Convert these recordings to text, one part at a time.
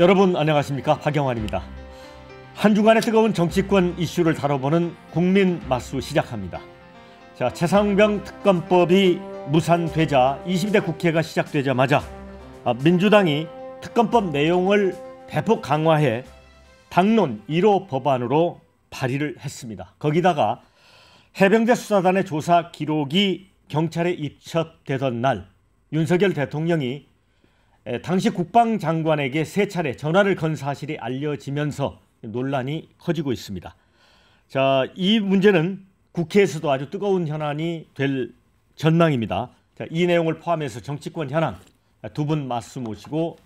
여러분 안녕하십니까? 박영환입니다. 한 주간의 뜨거운 정치권 이슈를 다뤄보는 국민 맛수 시작합니다. 자, 최상병 특검법이 무산되자 22대 국회가 시작되자마자 민주당이 특검법 내용을 대폭 강화해 당론 1호 법안으로 발의를 했습니다. 거기다가 해병대 수사단의 조사 기록이 경찰에 입첩되던 날 윤석열 대통령이 당시 국방장관에게 3차례 전화를 건 사실이 알려지면서 논란이 커지고 있습니다. 자, 이 문제는 국회에서도 아주 뜨거운 현안이 될 전망입니다. 자, 이 내용을 포함해서 정치권 현안 두 분 말씀 모시고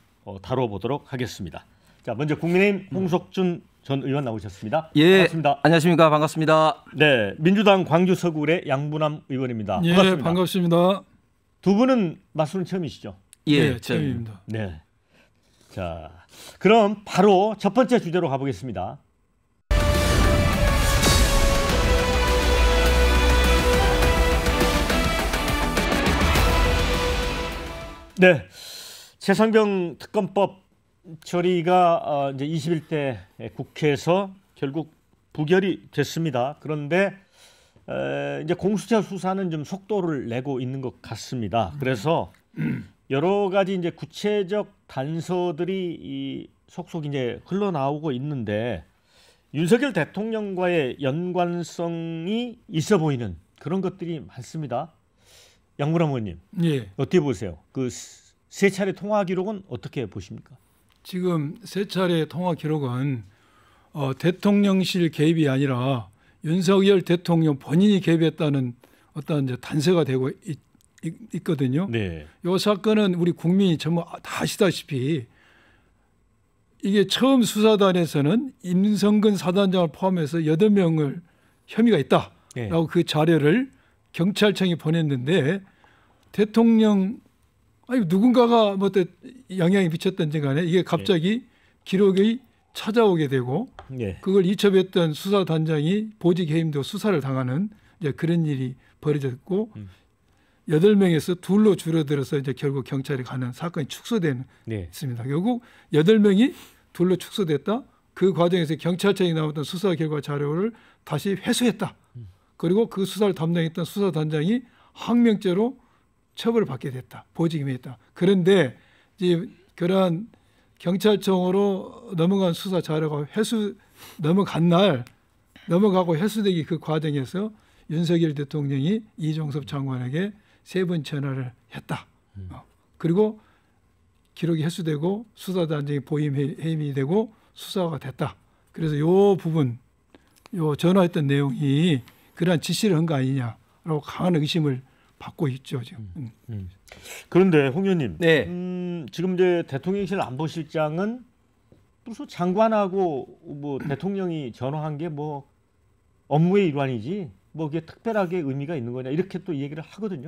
다뤄보도록 하겠습니다. 자, 먼저 국민의힘 홍석준 전 의원 나오셨습니다. 예, 반갑습니다. 안녕하십니까. 반갑습니다. 네, 민주당 광주 서구의 양부남 의원입니다. 예, 반갑습니다. 반갑습니다. 두 분은 말씀은 처음이시죠? 예, 네, 처음입니다. 네. 자, 그럼 바로 첫 번째 주제로 가보겠습니다. 네, 최상병 특검법 처리가 이제 21대 국회에서 결국 부결이 됐습니다. 그런데 이제 공수처 수사는 좀 속도를 내고 있는 것 같습니다. 그래서 여러 가지 이제 구체적 단서들이 이 속속 이제 흘러나오고 있는데 윤석열 대통령과의 연관성이 있어 보이는 그런 것들이 많습니다. 양부남 의원님, 예, 어떻게 보세요? 그 3차례 통화 기록은 어떻게 보십니까? 지금 3차례 통화 기록은 대통령실 개입이 아니라 윤석열 대통령 본인이 개입했다는 어떤 이제 단서가 되고 있거든요. 네. 이 사건은 우리 국민이 전부 다 아시다시피 이게 처음 수사단에서는 임성근 사단장을 포함해서 8명을 혐의가 있다라고 네. 그 자료를 경찰청에 보냈는데 대통령 아니 누군가가 뭐 영향이 미쳤던지 간에 이게 갑자기 기록이 찾아오게 되고 네. 그걸 이첩했던 수사단장이 보직 해임도 수사를 당하는 이제 그런 일이 벌어졌고 8명에서 2로 줄어들어서 이제 결국 경찰에 가는 사건이 축소되는 네. 있습니다. 결국 8명이 2로 축소됐다. 그 과정에서 경찰청에 나왔던 수사 결과 자료를 다시 회수했다. 그리고 그 수사를 담당했던 수사단장이 항명죄로 처벌을 받게 됐다. 보직임했다. 그런데 이제 그러한 경찰청으로 넘어간 수사 자료가 넘어가고 회수되기 그 과정에서 윤석열 대통령이 이종섭 장관에게 3번 전화를 했다. 그리고 기록이 회수되고 수사단장이 보임 해임이 되고 수사가 됐다. 그래서 이 부분, 요 전화했던 내용이 그러한 지시를 한 거 아니냐라고 강한 의심을 받고 있죠 지금. 그런데 홍 의원님, 네. 지금 이제 대통령실 안보실장은 무슨 장관하고 뭐 대통령이 전화한 게 뭐 업무의 일환이지 뭐 그게 특별하게 의미가 있는 거냐 이렇게 또 얘기를 하거든요.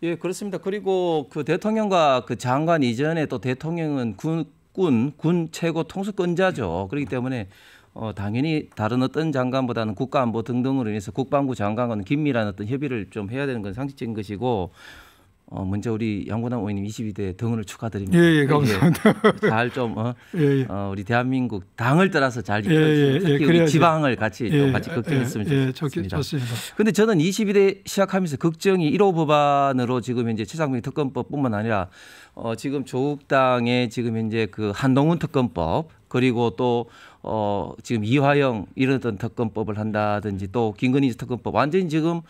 예, 그렇습니다. 그리고 그 대통령과 그 장관 이전에 또 대통령은 군 최고 통수권자죠. 그렇기 때문에 당연히 다른 어떤 장관보다는 국가안보 등등으로 인해서 국방부 장관과는 긴밀한 어떤 협의를 좀 해야 되는 건 상식적인 것이고 먼저 우리 양부남 의원님 22대 등원을 축하드립니다. 예, 감사합니다. 잘 좀 예. 우리 대한민국 당을 따라서 잘 예, 특히 우리 지방을 같이 또 같이 걱정했으면 좋겠습니다. 좋습니다. 그런데 저는 22대 시작하면서 걱정이 1호 법안으로 지금 현재 최상병 특검법뿐만 아니라 지금 조국당의 지금 현재 그 한동훈 특검법 그리고 또 지금 이화영 이런 어떤 특검법을 한다든지 또 김건희 특검법 완전히 지금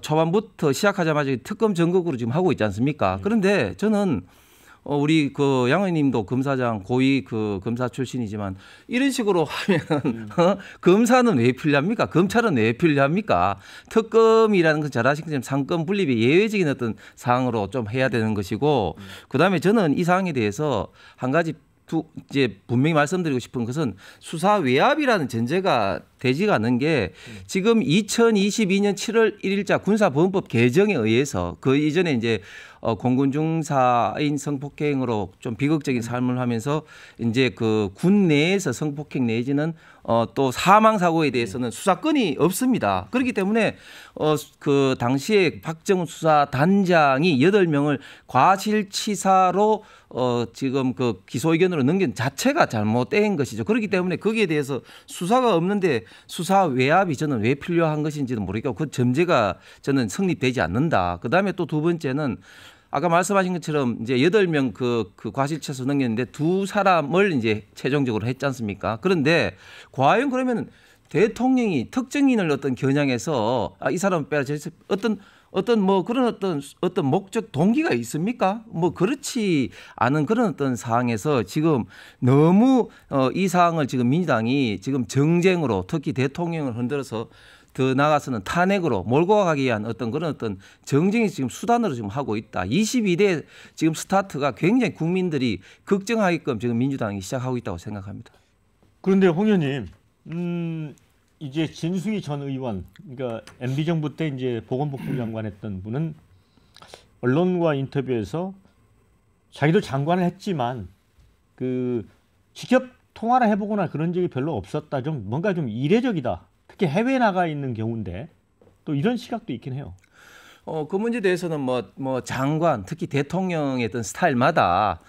초반부터 시작하자마자 특검 전국으로 지금 하고 있지 않습니까? 그런데 저는 우리 그 양 의원님도 검사장 고위 그 검사 출신이지만 이런 식으로 하면 검사는 왜 필요합니까? 검찰은 왜 필요합니까? 특검이라는 건 잘 아시는 것처럼 상권 분립의 예외적인 어떤 사항으로 좀 해야 되는 것이고 그다음에 저는 이 사항에 대해서 한 가지 이제 분명히 말씀드리고 싶은 것은 수사 외압이라는 전제가 되지가 않는 게 지금 2022년 7월 1일자 군사보훈법 개정에 의해서 그 이전에 이제 공군 중사인 성폭행으로 좀 비극적인 삶을 하면서 이제 그 군 내에서 성폭행 내지는 또 사망 사고에 대해서는 수사권이 없습니다. 그렇기 때문에 그 당시에 박정훈 수사단장이 8명을 과실치사로 지금 그 기소 의견으로 넘긴 자체가 잘못된 것이죠. 그렇기 때문에 거기에 대해서 수사가 없는데 수사 외압이 저는 왜 필요한 것인지는 모르겠고 그 전제가 저는 성립되지 않는다. 그다음에 또 두 번째는 아까 말씀하신 것처럼 이제 8명 그 과실치사 넘겼는데 2사람을 이제 최종적으로 했지 않습니까? 그런데 과연 그러면 대통령이 특정인을 어떤 겨냥해서 이 사람을 빼라 어떤 뭐 그런 어떤 목적 동기가 있습니까? 뭐 그렇지 않은 그런 어떤 상황에서 지금 너무 이 상황을 지금 민주당이 지금 정쟁으로 특히 대통령을 흔들어서 더 나아가서는 탄핵으로 몰고 가기 위한 어떤 그런 어떤 정쟁이 지금 수단으로 지금 하고 있다. 22대 지금 스타트가 굉장히 국민들이 걱정하게끔 지금 민주당이 시작하고 있다고 생각합니다. 그런데 홍 의원님, 이제 진수희 전 의원, 그러니까 MB 정부 때 이제 보건복지부 장관했던 분은 언론과 인터뷰에서 자기도 장관을 했지만 그 직접 통화를 해보거나 그런 적이 별로 없었다. 좀 뭔가 좀 이례적이다. 특히 해외에 나가 있는 경우인데 또 이런 시각도 있긴 해요. 그 문제에 대해서는 뭐 장관 특히 대통령의 어떤 스타일마다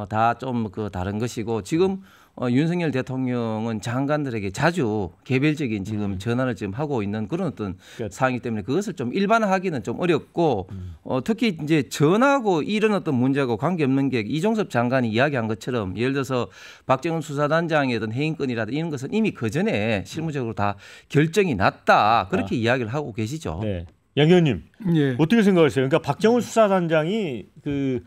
다 좀 그 다른 것이고 지금 윤석열 대통령은 장관들에게 자주 개별적인 지금 전화를 지금 하고 있는 그런 어떤 상황이기 때문에 그것을 좀 일반화하기는 좀 어렵고 특히 이제 전하고 이런 어떤 문제하고 관계없는 게 이종섭 장관이 이야기한 것처럼 예를 들어서 박정훈 수사단장의 어떤 해임권이라든지 이런 것은 이미 그 전에 실무적으로 다 결정이 났다 그렇게 이야기를 하고 계시죠. 네. 양 의원님 예. 어떻게 생각하세요? 그러니까 박정훈 수사단장이 그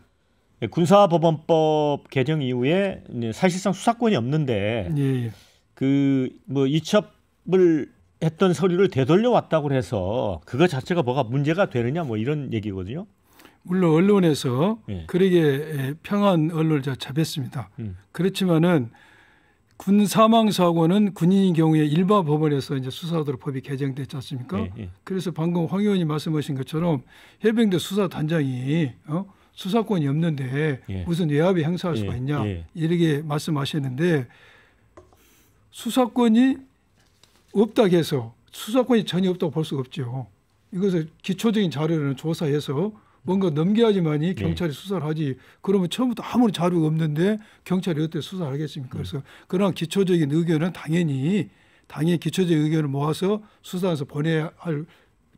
군사법원법 개정 이후에 사실상 수사권이 없는데 예. 그 뭐 이첩을 했던 서류를 되돌려 왔다고 해서 그거 자체가 뭐가 문제가 되느냐 뭐 이런 얘기거든요. 물론 언론에서 예. 그러게 평한 언론을 잡았습니다. 그렇지만은 군 사망 사고는 군인인 경우에 일반 법원에서 이제 수사하도록 법이 개정됐지 않습니까? 예, 예. 그래서 방금 황 의원이 말씀하신 것처럼 해병대 수사단장이 수사권이 없는데 예. 무슨 외압이 행사할 수가 있냐 예. 이렇게 말씀하셨는데 수사권이 없다 해서 수사권이 전혀 없다고 볼 수가 없죠. 이것을 기초적인 자료를 조사해서 뭔가 넘겨야지만이 경찰이 수사를 하지. 그러면 처음부터 아무런 자료가 없는데 경찰이 어떻게 수사를 하겠습니까? 그래서 그런 기초적인 의견은 당연히 기초적인 의견을 모아서 수사해서 보내야 할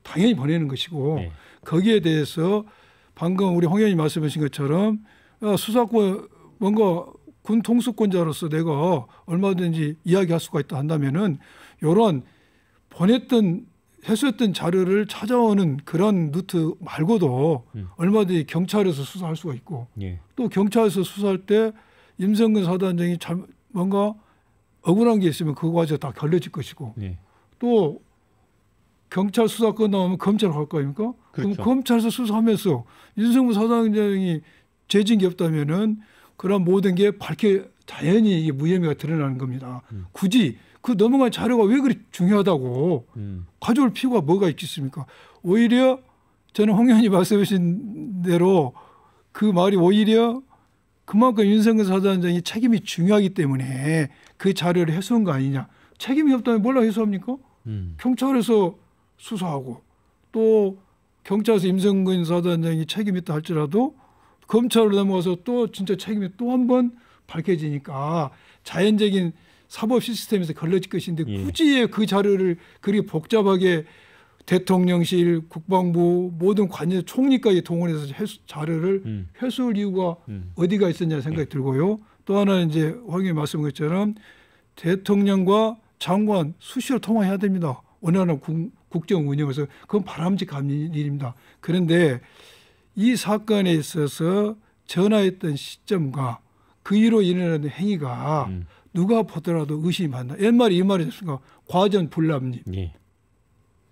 당연히 보내는 것이고 네. 거기에 대해서 방금 우리 홍 의원이 말씀하신 것처럼 수사권 뭔가 군 통수권자로서 내가 얼마든지 이야기할 수가 있다 한다면은 이런 회수했던 자료를 찾아오는 그런 루트 말고도 얼마든지 경찰에서 수사할 수가 있고 예. 또 경찰에서 수사할 때 임성근 사단장이 뭔가 억울한 게 있으면 그거 가지고 다 결려질 것이고 예. 또 경찰 수사 끝나면 검찰 갈 거 아닙니까? 그렇죠. 그럼 검찰에서 수사하면서 윤석열 사단장이 죄진 게 없다면은 그런 모든 게 자연히 이게 무혐의가 드러나는 겁니다. 굳이 그 넘어간 자료가 왜 그리 중요하다고 가져올 필요가 뭐가 있겠습니까? 오히려 저는 홍 의원이 말씀하신 대로 그 말이 오히려 그만큼 윤석열 사단장이 책임이 중요하기 때문에 그 자료를 해소한 거 아니냐. 책임이 없다면 뭘로 해소합니까? 경찰에서 수사하고 또 경찰에서 임성근 사단장이 책임 있다 할지라도 검찰로 넘어가서 또 진짜 책임이 또 한 번 밝혀지니까 자연적인 사법 시스템에서 걸러질 것인데 굳이 그 자료를 그리 복잡하게 대통령실, 국방부 모든 관여 총리까지 동원해서 자료를 회수할 이유가 어디가 있었냐 생각이 들고요. 또 하나는 이제 황 의원이 말씀한 것처럼 대통령과 장관 수시로 통화해야 됩니다. 원활한 국정 운영에서 그건 바람직한 일입니다. 그런데 이 사건에 있어서 전화했던 시점과 그 이로 일어나는 행위가 누가 보더라도 의심이 많다. 옛말에 이 말이 있습니까? 과전 불납립. 예.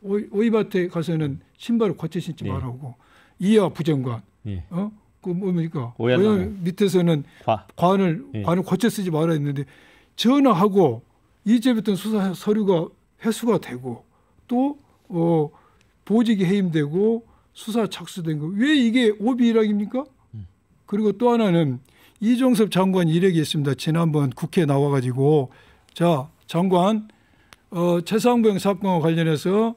오이밭에 가서는 신발을 고쳐 신지 말라고. 이하 부정관. 그 뭡니까? 밑에서는 관을 고쳐 쓰지 말아야 했는데 전화하고 이제부터 수사 서류가 해수가 되고 또 보직이 해임되고 수사 착수된 거 왜 이게 오비 일학입니까? 그리고 또 하나는 이종섭 장관 이력이 있습니다. 지난번 국회에 나와가지고 자 장관 최상병 사건과 관련해서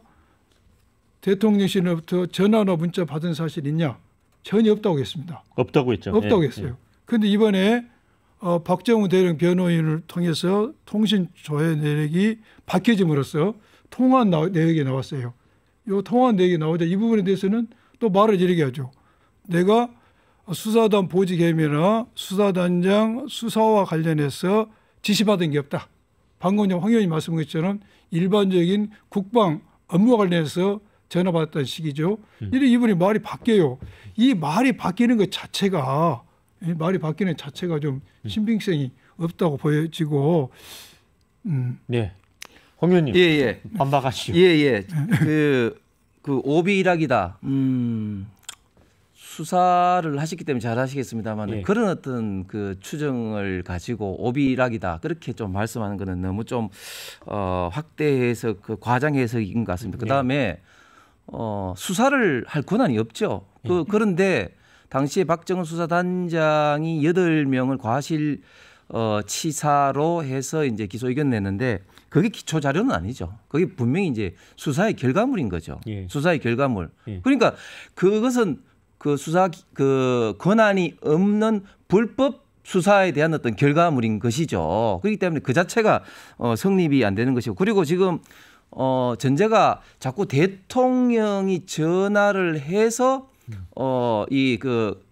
대통령실로부터 전화나 문자 받은 사실 있냐? 전혀 없다고 했습니다. 없다고 했죠. 없다고 예, 했어요. 그런데 이번에 박정우 대령 변호인을 통해서 통신 조회 내역이 밝혀짐으로써 통화 내역이 나왔어요. 이 통화 내역이 나오자 이 부분에 대해서는 또 말을 이렇게 하죠. 내가 수사단 보직해임이나 수사단장 수사와 관련해서 지시받은 게 없다. 방금 황 의원님 말씀한 것처럼 일반적인 국방 업무와 관련해서 전화받았다는 식이죠. 이래 이분이 말이 바뀌어요. 이 말이 바뀌는 것 자체가 좀 신빙성이 없다고 보여지고. 네, 황 의원님 예. 반박하시죠. 예. 그 오비 일학이다. 수사를 하셨기 때문에 잘 하시겠습니다만 예. 그런 어떤 그 추정을 가지고 오비 일학이다 그렇게 좀 말씀하는 거는 너무 좀 확대해서 그 과장 해석인 것 같습니다. 그 다음에 수사를 할 권한이 없죠. 그런데 당시에 박정훈 수사단장이 8명을 과실 치사로 해서 이제 기소 의견 냈는데 그게 기초 자료는 아니죠. 그게 분명히 이제 수사의 결과물인 거죠. 예. 수사의 결과물. 예. 그러니까 그것은 그 수사 그 권한이 없는 불법 수사에 대한 어떤 결과물인 것이죠. 그렇기 때문에 그 자체가 성립이 안 되는 것이고 그리고 지금 전제가 자꾸 대통령이 전화를 해서 이 그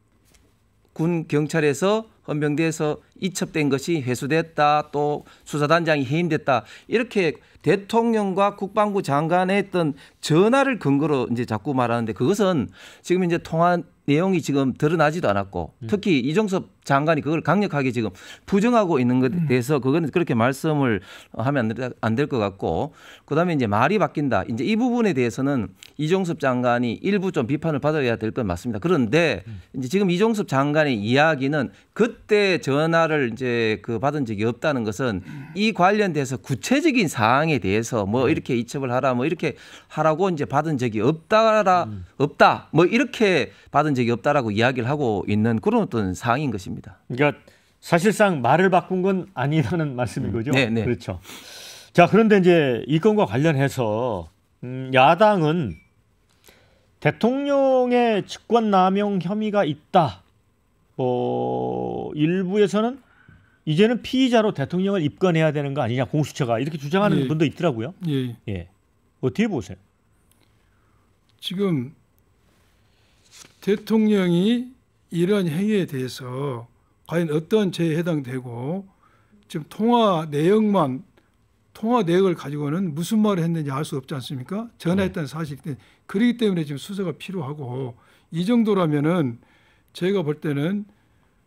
군 경찰에서 헌병대에서 이첩된 것이 회수됐다 또 수사단장이 해임됐다 이렇게 대통령과 국방부 장관의 했던 전화를 근거로 이제 자꾸 말하는데 그것은 지금 이제 통화 내용이 지금 드러나지도 않았고 특히 이종섭 장관이 그걸 강력하게 지금 부정하고 있는 것에 대해서 그거는 그렇게 말씀을 하면 안 될 것 같고 그다음에 이제 말이 바뀐다. 이제 이 부분에 대해서는 이종섭 장관이 일부 좀 비판을 받아야 될 건 맞습니다. 그런데 이제 지금 이종섭 장관의 이야기는 그때 전화를 이제 그 받은 적이 없다는 것은 이 관련돼서 구체적인 사항에 대해서 뭐 이렇게 이첩을 하라 뭐 이렇게 하라고 이제 받은 적이 없다 뭐 이렇게 받은 적이 없다라고 이야기를 하고 있는 그런 어떤 사항인 것입니다. 그러니까 사실상 말을 바꾼 건 아니라는 말씀인 거죠. 네. 그렇죠. 자, 그런데 이제 이 건과 관련해서 야당은 대통령의 직권남용 혐의가 있다. 일부에서는 이제는 피의자로 대통령을 입건해야 되는 거 아니냐 공수처가 이렇게 주장하는 예. 분도 있더라고요. 예. 어떻게 보세요? 지금 대통령이 이런 행위에 대해서 과연 어떤 죄에 해당되고 지금 통화 내역을 가지고는 무슨 말을 했는지 알 수 없지 않습니까? 전화했다는 사실이 때문에 그렇기 때문에 지금 수사가 필요하고 이 정도라면은 제가 볼 때는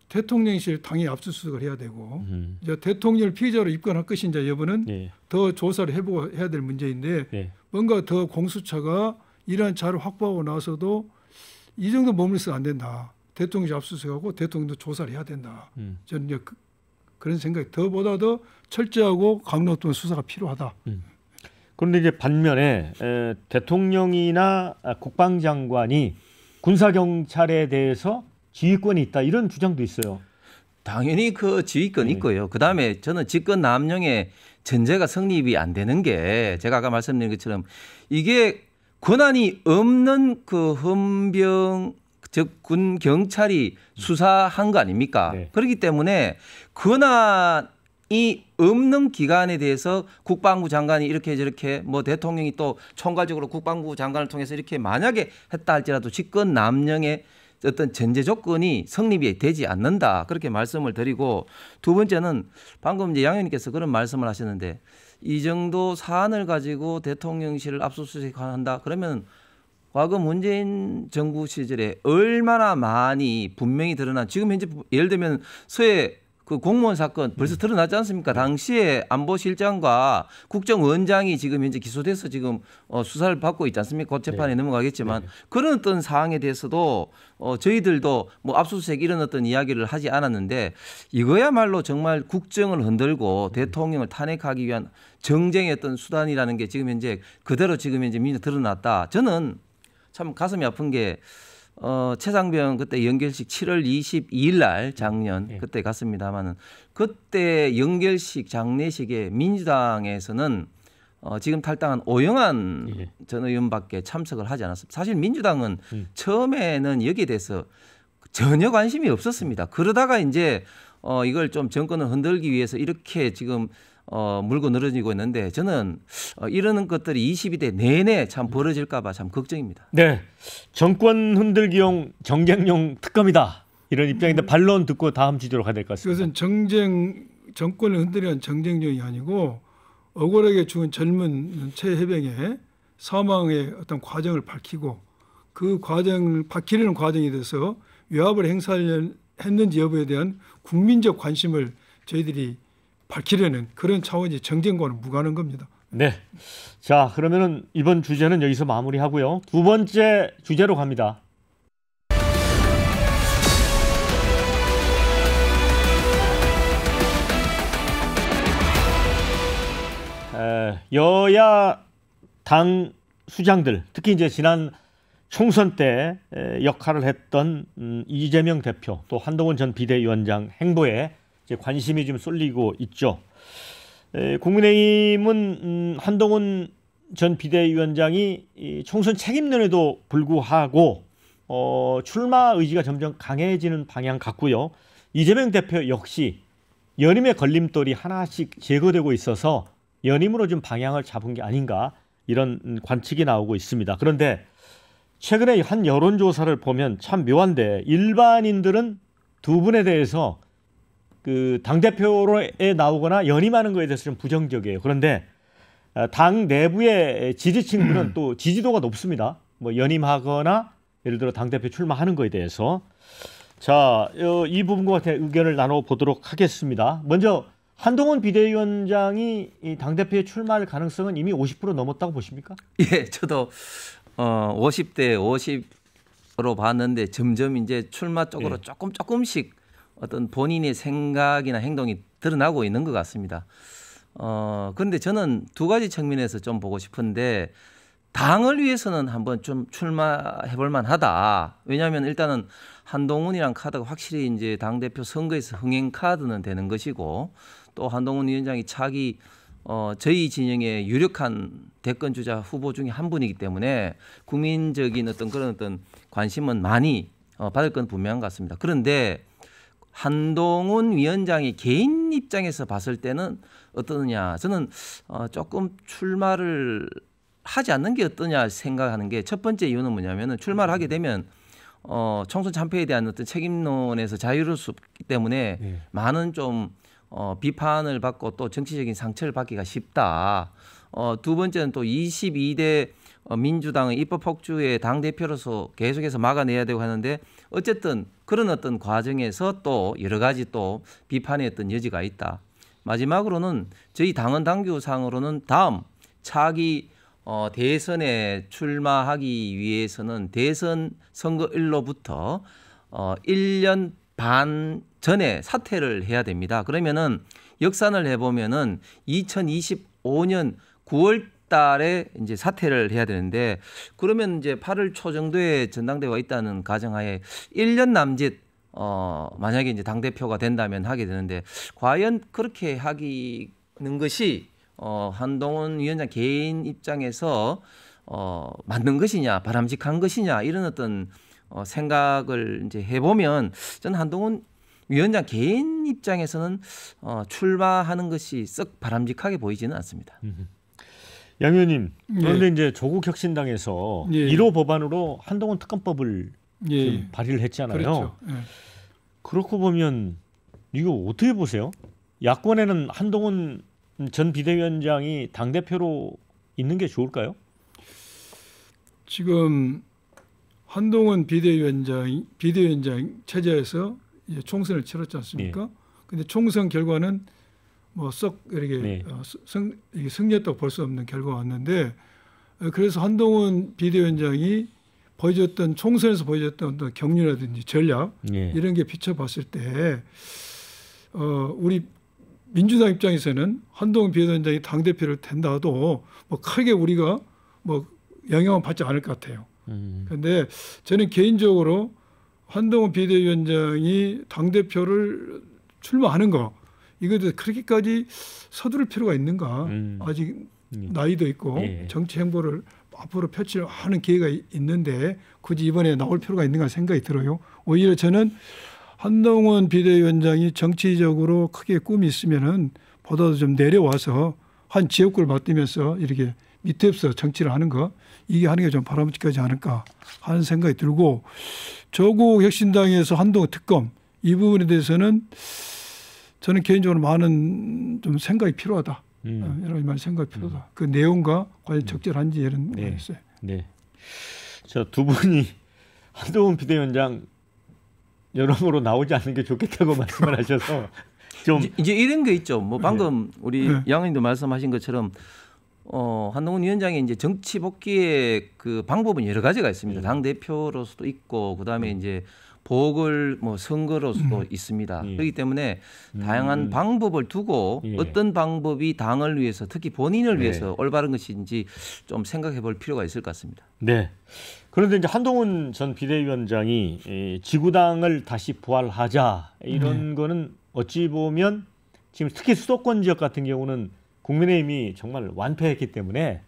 대통령실 당연히 압수수색을 해야 되고 이제 대통령을 피의자로 입건할 것인지 여부는 더 조사를 해보고 해야 될 문제인데 뭔가 더 공수처가 이러한 자료를 확보하고 나서도 이 정도 머물러서 안 된다. 대통령이 압수수색하고 대통령도 조사를 해야 된다. 저는 이제 그런 생각이 보다 더 철저하고 강도 높은 수사가 필요하다. 그런데 이제 반면에 대통령이나 국방장관이 군사경찰에 대해서 지휘권이 있다 이런 주장도 있어요. 당연히 그 지휘권이 있고요. 그다음에 저는 직권 남용의 전제가 성립이 안 되는 게 제가 아까 말씀드린 것처럼 이게 권한이 없는 그 헌병 즉 군 경찰이 수사한 거 아닙니까? 네. 그렇기 때문에 권한이 없는 기관에 대해서 국방부 장관이 이렇게 저렇게 뭐 대통령이 또 총괄적으로 국방부 장관을 통해서 이렇게 만약에 했다 할지라도 직권 남용의 어떤 전제 조건이 성립이 되지 않는다. 그렇게 말씀을 드리고 두 번째는 방금 이제 양 의원님께서 그런 말씀을 하셨는데 이 정도 사안을 가지고 대통령실을 압수수색한다. 그러면 과거 문재인 정부 시절에 얼마나 많이 분명히 드러난 지금 현재 예를 들면 서해 그 공무원 사건 벌써 드러났지 않습니까? 당시에 안보실장과 국정원장이 지금 현재 기소돼서 지금 수사를 받고 있지 않습니까? 곧 재판에 넘어가겠지만 그런 어떤 사항에 대해서도 저희들도 뭐 압수수색 이런 어떤 이야기를 하지 않았는데 이거야말로 정말 국정을 흔들고 대통령을 탄핵하기 위한 정쟁의 어떤 수단이라는 게 지금 현재 그대로 지금 현재 민주 드러났다. 저는 참 가슴이 아픈 게 최상병 그때 연결식 7월 22일 날 작년 그때 갔습니다만은 그때 연결식 장례식에 민주당에서는 지금 탈당한 오영환 전 의원밖에 참석을 하지 않았습니다. 사실 민주당은 처음에는 여기에 대해서 전혀 관심이 없었습니다. 그러다가 이제 이걸 좀 정권을 흔들기 위해서 이렇게 지금 물고 늘어지고 있는데 저는 이러는 것들이 22대 내내 참 벌어질까 봐 참 걱정입니다. 네, 정권 흔들기용 정쟁용 특검이다 이런 입장인데 반론 듣고 다음 주제로 가야 될 것 같습니다. 그것은 정권을 흔들려는 정쟁용이 아니고 억울하게 죽은 젊은 최해병의 사망의 어떤 과정을 밝히고 그 과정을 밝히려는 과정에 대해서 외압을 행사했는지 여부에 대한 국민적 관심을 저희들이 밝히려는 그런 차원이 정쟁과는 무관한 겁니다. 네, 자 그러면은 이번 주제는 여기서 마무리하고요. 두 번째 주제로 갑니다. 여야 당 수장들, 특히 이제 지난 총선 때 역할을 했던 이재명 대표 또 한동훈 전 비대위원장 행보에 이제 관심이 좀 쏠리고 있죠. 국민의힘은 한동훈 전 비대위원장이 이 총선 책임론에도 불구하고 출마 의지가 점점 강해지는 방향 같고요. 이재명 대표 역시 연임의 걸림돌이 하나씩 제거되고 있어서 연임으로 좀 방향을 잡은 게 아닌가 이런 관측이 나오고 있습니다. 그런데 최근에 한 여론조사를 보면 참 묘한데 일반인들은 두 분에 대해서 그 당대표에 나오거나 연임하는 거에 대해서 좀 부정적이에요. 그런데 당 내부의 지지층들은 또 지지도가 높습니다. 뭐 연임하거나 예를 들어 당대표 출마하는 거에 대해서. 자, 이 부분과 의견을 나눠보도록 하겠습니다. 먼저 한동훈 비대위원장이 이 당대표에 출마할 가능성은 이미 50% 넘었다고 보십니까? 예, 저도 50대 50으로 봤는데 점점 이제 출마 쪽으로 조금씩 어떤 본인의 생각이나 행동이 드러나고 있는 것 같습니다. 그런데 저는 두 가지 측면에서 좀 보고 싶은데 당을 위해서는 한번 좀 출마해볼 만하다. 왜냐하면 일단은 한동훈이란 카드가 확실히 이제 당대표 선거에서 흥행 카드는 되는 것이고 또 한동훈 위원장이 차기 저희 진영의 유력한 대권 주자 후보 중에 한 분이기 때문에 국민적인 어떤 그런 어떤 관심은 많이 받을 건 분명한 것 같습니다. 그런데 한동훈 위원장이 개인 입장에서 봤을 때는 어떠느냐. 저는 조금 출마를 하지 않는 게 어떠냐 생각하는 게 첫 번째 이유는 뭐냐면은 출마를 하게 되면 총선 참패에 대한 어떤 책임론에서 자유로울 수 없기 때문에 많은 좀 비판을 받고 또 정치적인 상처를 받기가 쉽다. 두 번째는 또 22대 민주당의 입법 폭주의 당대표로서 계속해서 막아내야 되고 하는데 어쨌든 그런 어떤 과정에서 또 여러 가지 또 비판의 어떤 여지가 있다. 마지막으로는 저희 당헌 당규상으로는 다음 차기 대선에 출마하기 위해서는 대선 선거일로부터 1년 반 전에 사퇴를 해야 됩니다. 그러면은 역산을 해보면은 2025년 9월 달에 이제 사퇴를 해야 되는데 그러면 이제 8월 초 정도에 전당대회가 있다는 가정하에 1년 남짓 만약에 이제 당대표가 된다면 하게 되는데 과연 그렇게 하기는 것이 한동훈 위원장 개인 입장에서 맞는 것이냐 바람직한 것이냐 이런 어떤 생각을 이제 해보면 저는 한동훈 위원장 개인 입장에서는 출마하는 것이 썩 바람직하게 보이지는 않습니다. 양 의원님, 그런데 이제 조국 혁신당에서 1호 법안으로 한동훈 특검법을 지금 발의를 했잖아요. 그렇죠. 그렇고 보면 이거 어떻게 보세요? 야권에는 한동훈 전 비대위원장이 당대표로 있는 게 좋을까요? 지금 한동훈 비대위원장 체제에서 이제 총선을 치렀지 않습니까? 근데 총선 결과는 뭐 썩 이렇게 네. 이게 승리했다고 볼 수 없는 결과가 왔는데 그래서 한동훈 비대위원장이 보여줬던 총선에서 보여줬던 어떤 경륜이라든지 전략 예. 이런 게 비춰봤을 때 우리 민주당 입장에서는 한동훈 비대위원장이 당 대표를 된다 하도 뭐 크게 우리가 뭐 영향은 받지 않을 것 같아요. 그런데 저는 개인적으로 한동훈 비대위원장이 당 대표를 출마하는 거 이것도 그렇게까지 서두를 필요가 있는가? 아직 나이도 있고 예. 정치 행보를 앞으로 펼치하는 기회가 있는데 굳이 이번에 나올 필요가 있는가 생각이 들어요. 오히려 저는 한동훈 비대위원장이 정치적으로 크게 꿈이 있으면은 보다도 좀 내려와서 한 지역구를 맡으면서 이렇게 밑에서 정치를 하는 거 이게 하는 게 좀 바람직하지 않을까 하는 생각이 들고 조국 혁신당에서 한동훈 특검 이 부분에 대해서는 저는 개인적으로 많은 좀 생각이 필요하다. 이런 말 생각이 필요하다. 그 내용과 과연 적절한지 이런 네. 거 있어요. 네. 저 두 분이 한동훈 비대위원장 여러모로 나오지 않는 게 좋겠다고 말씀을 하셔서 좀 이제 이런 게 있죠. 뭐 방금 우리 네. 양의님도 말씀하신 것처럼 한동훈 위원장의 이제 정치 복귀의 그 방법은 여러 가지가 있습니다. 당 대표로서도 있고 그다음에 이제 보궐 뭐 선거로서도 있습니다. 그렇기 때문에 다양한 방법을 두고 예. 어떤 방법이 당을 위해서 특히 본인을 네. 위해서 올바른 것인지 좀 생각해 볼 필요가 있을 것 같습니다. 네. 그런데 이제 한동훈 전 비대위원장이 지구당을 다시 부활하자 이런 거는 어찌 보면 지금 특히 수도권 지역 같은 경우는 국민의힘이 정말 완패했기 때문에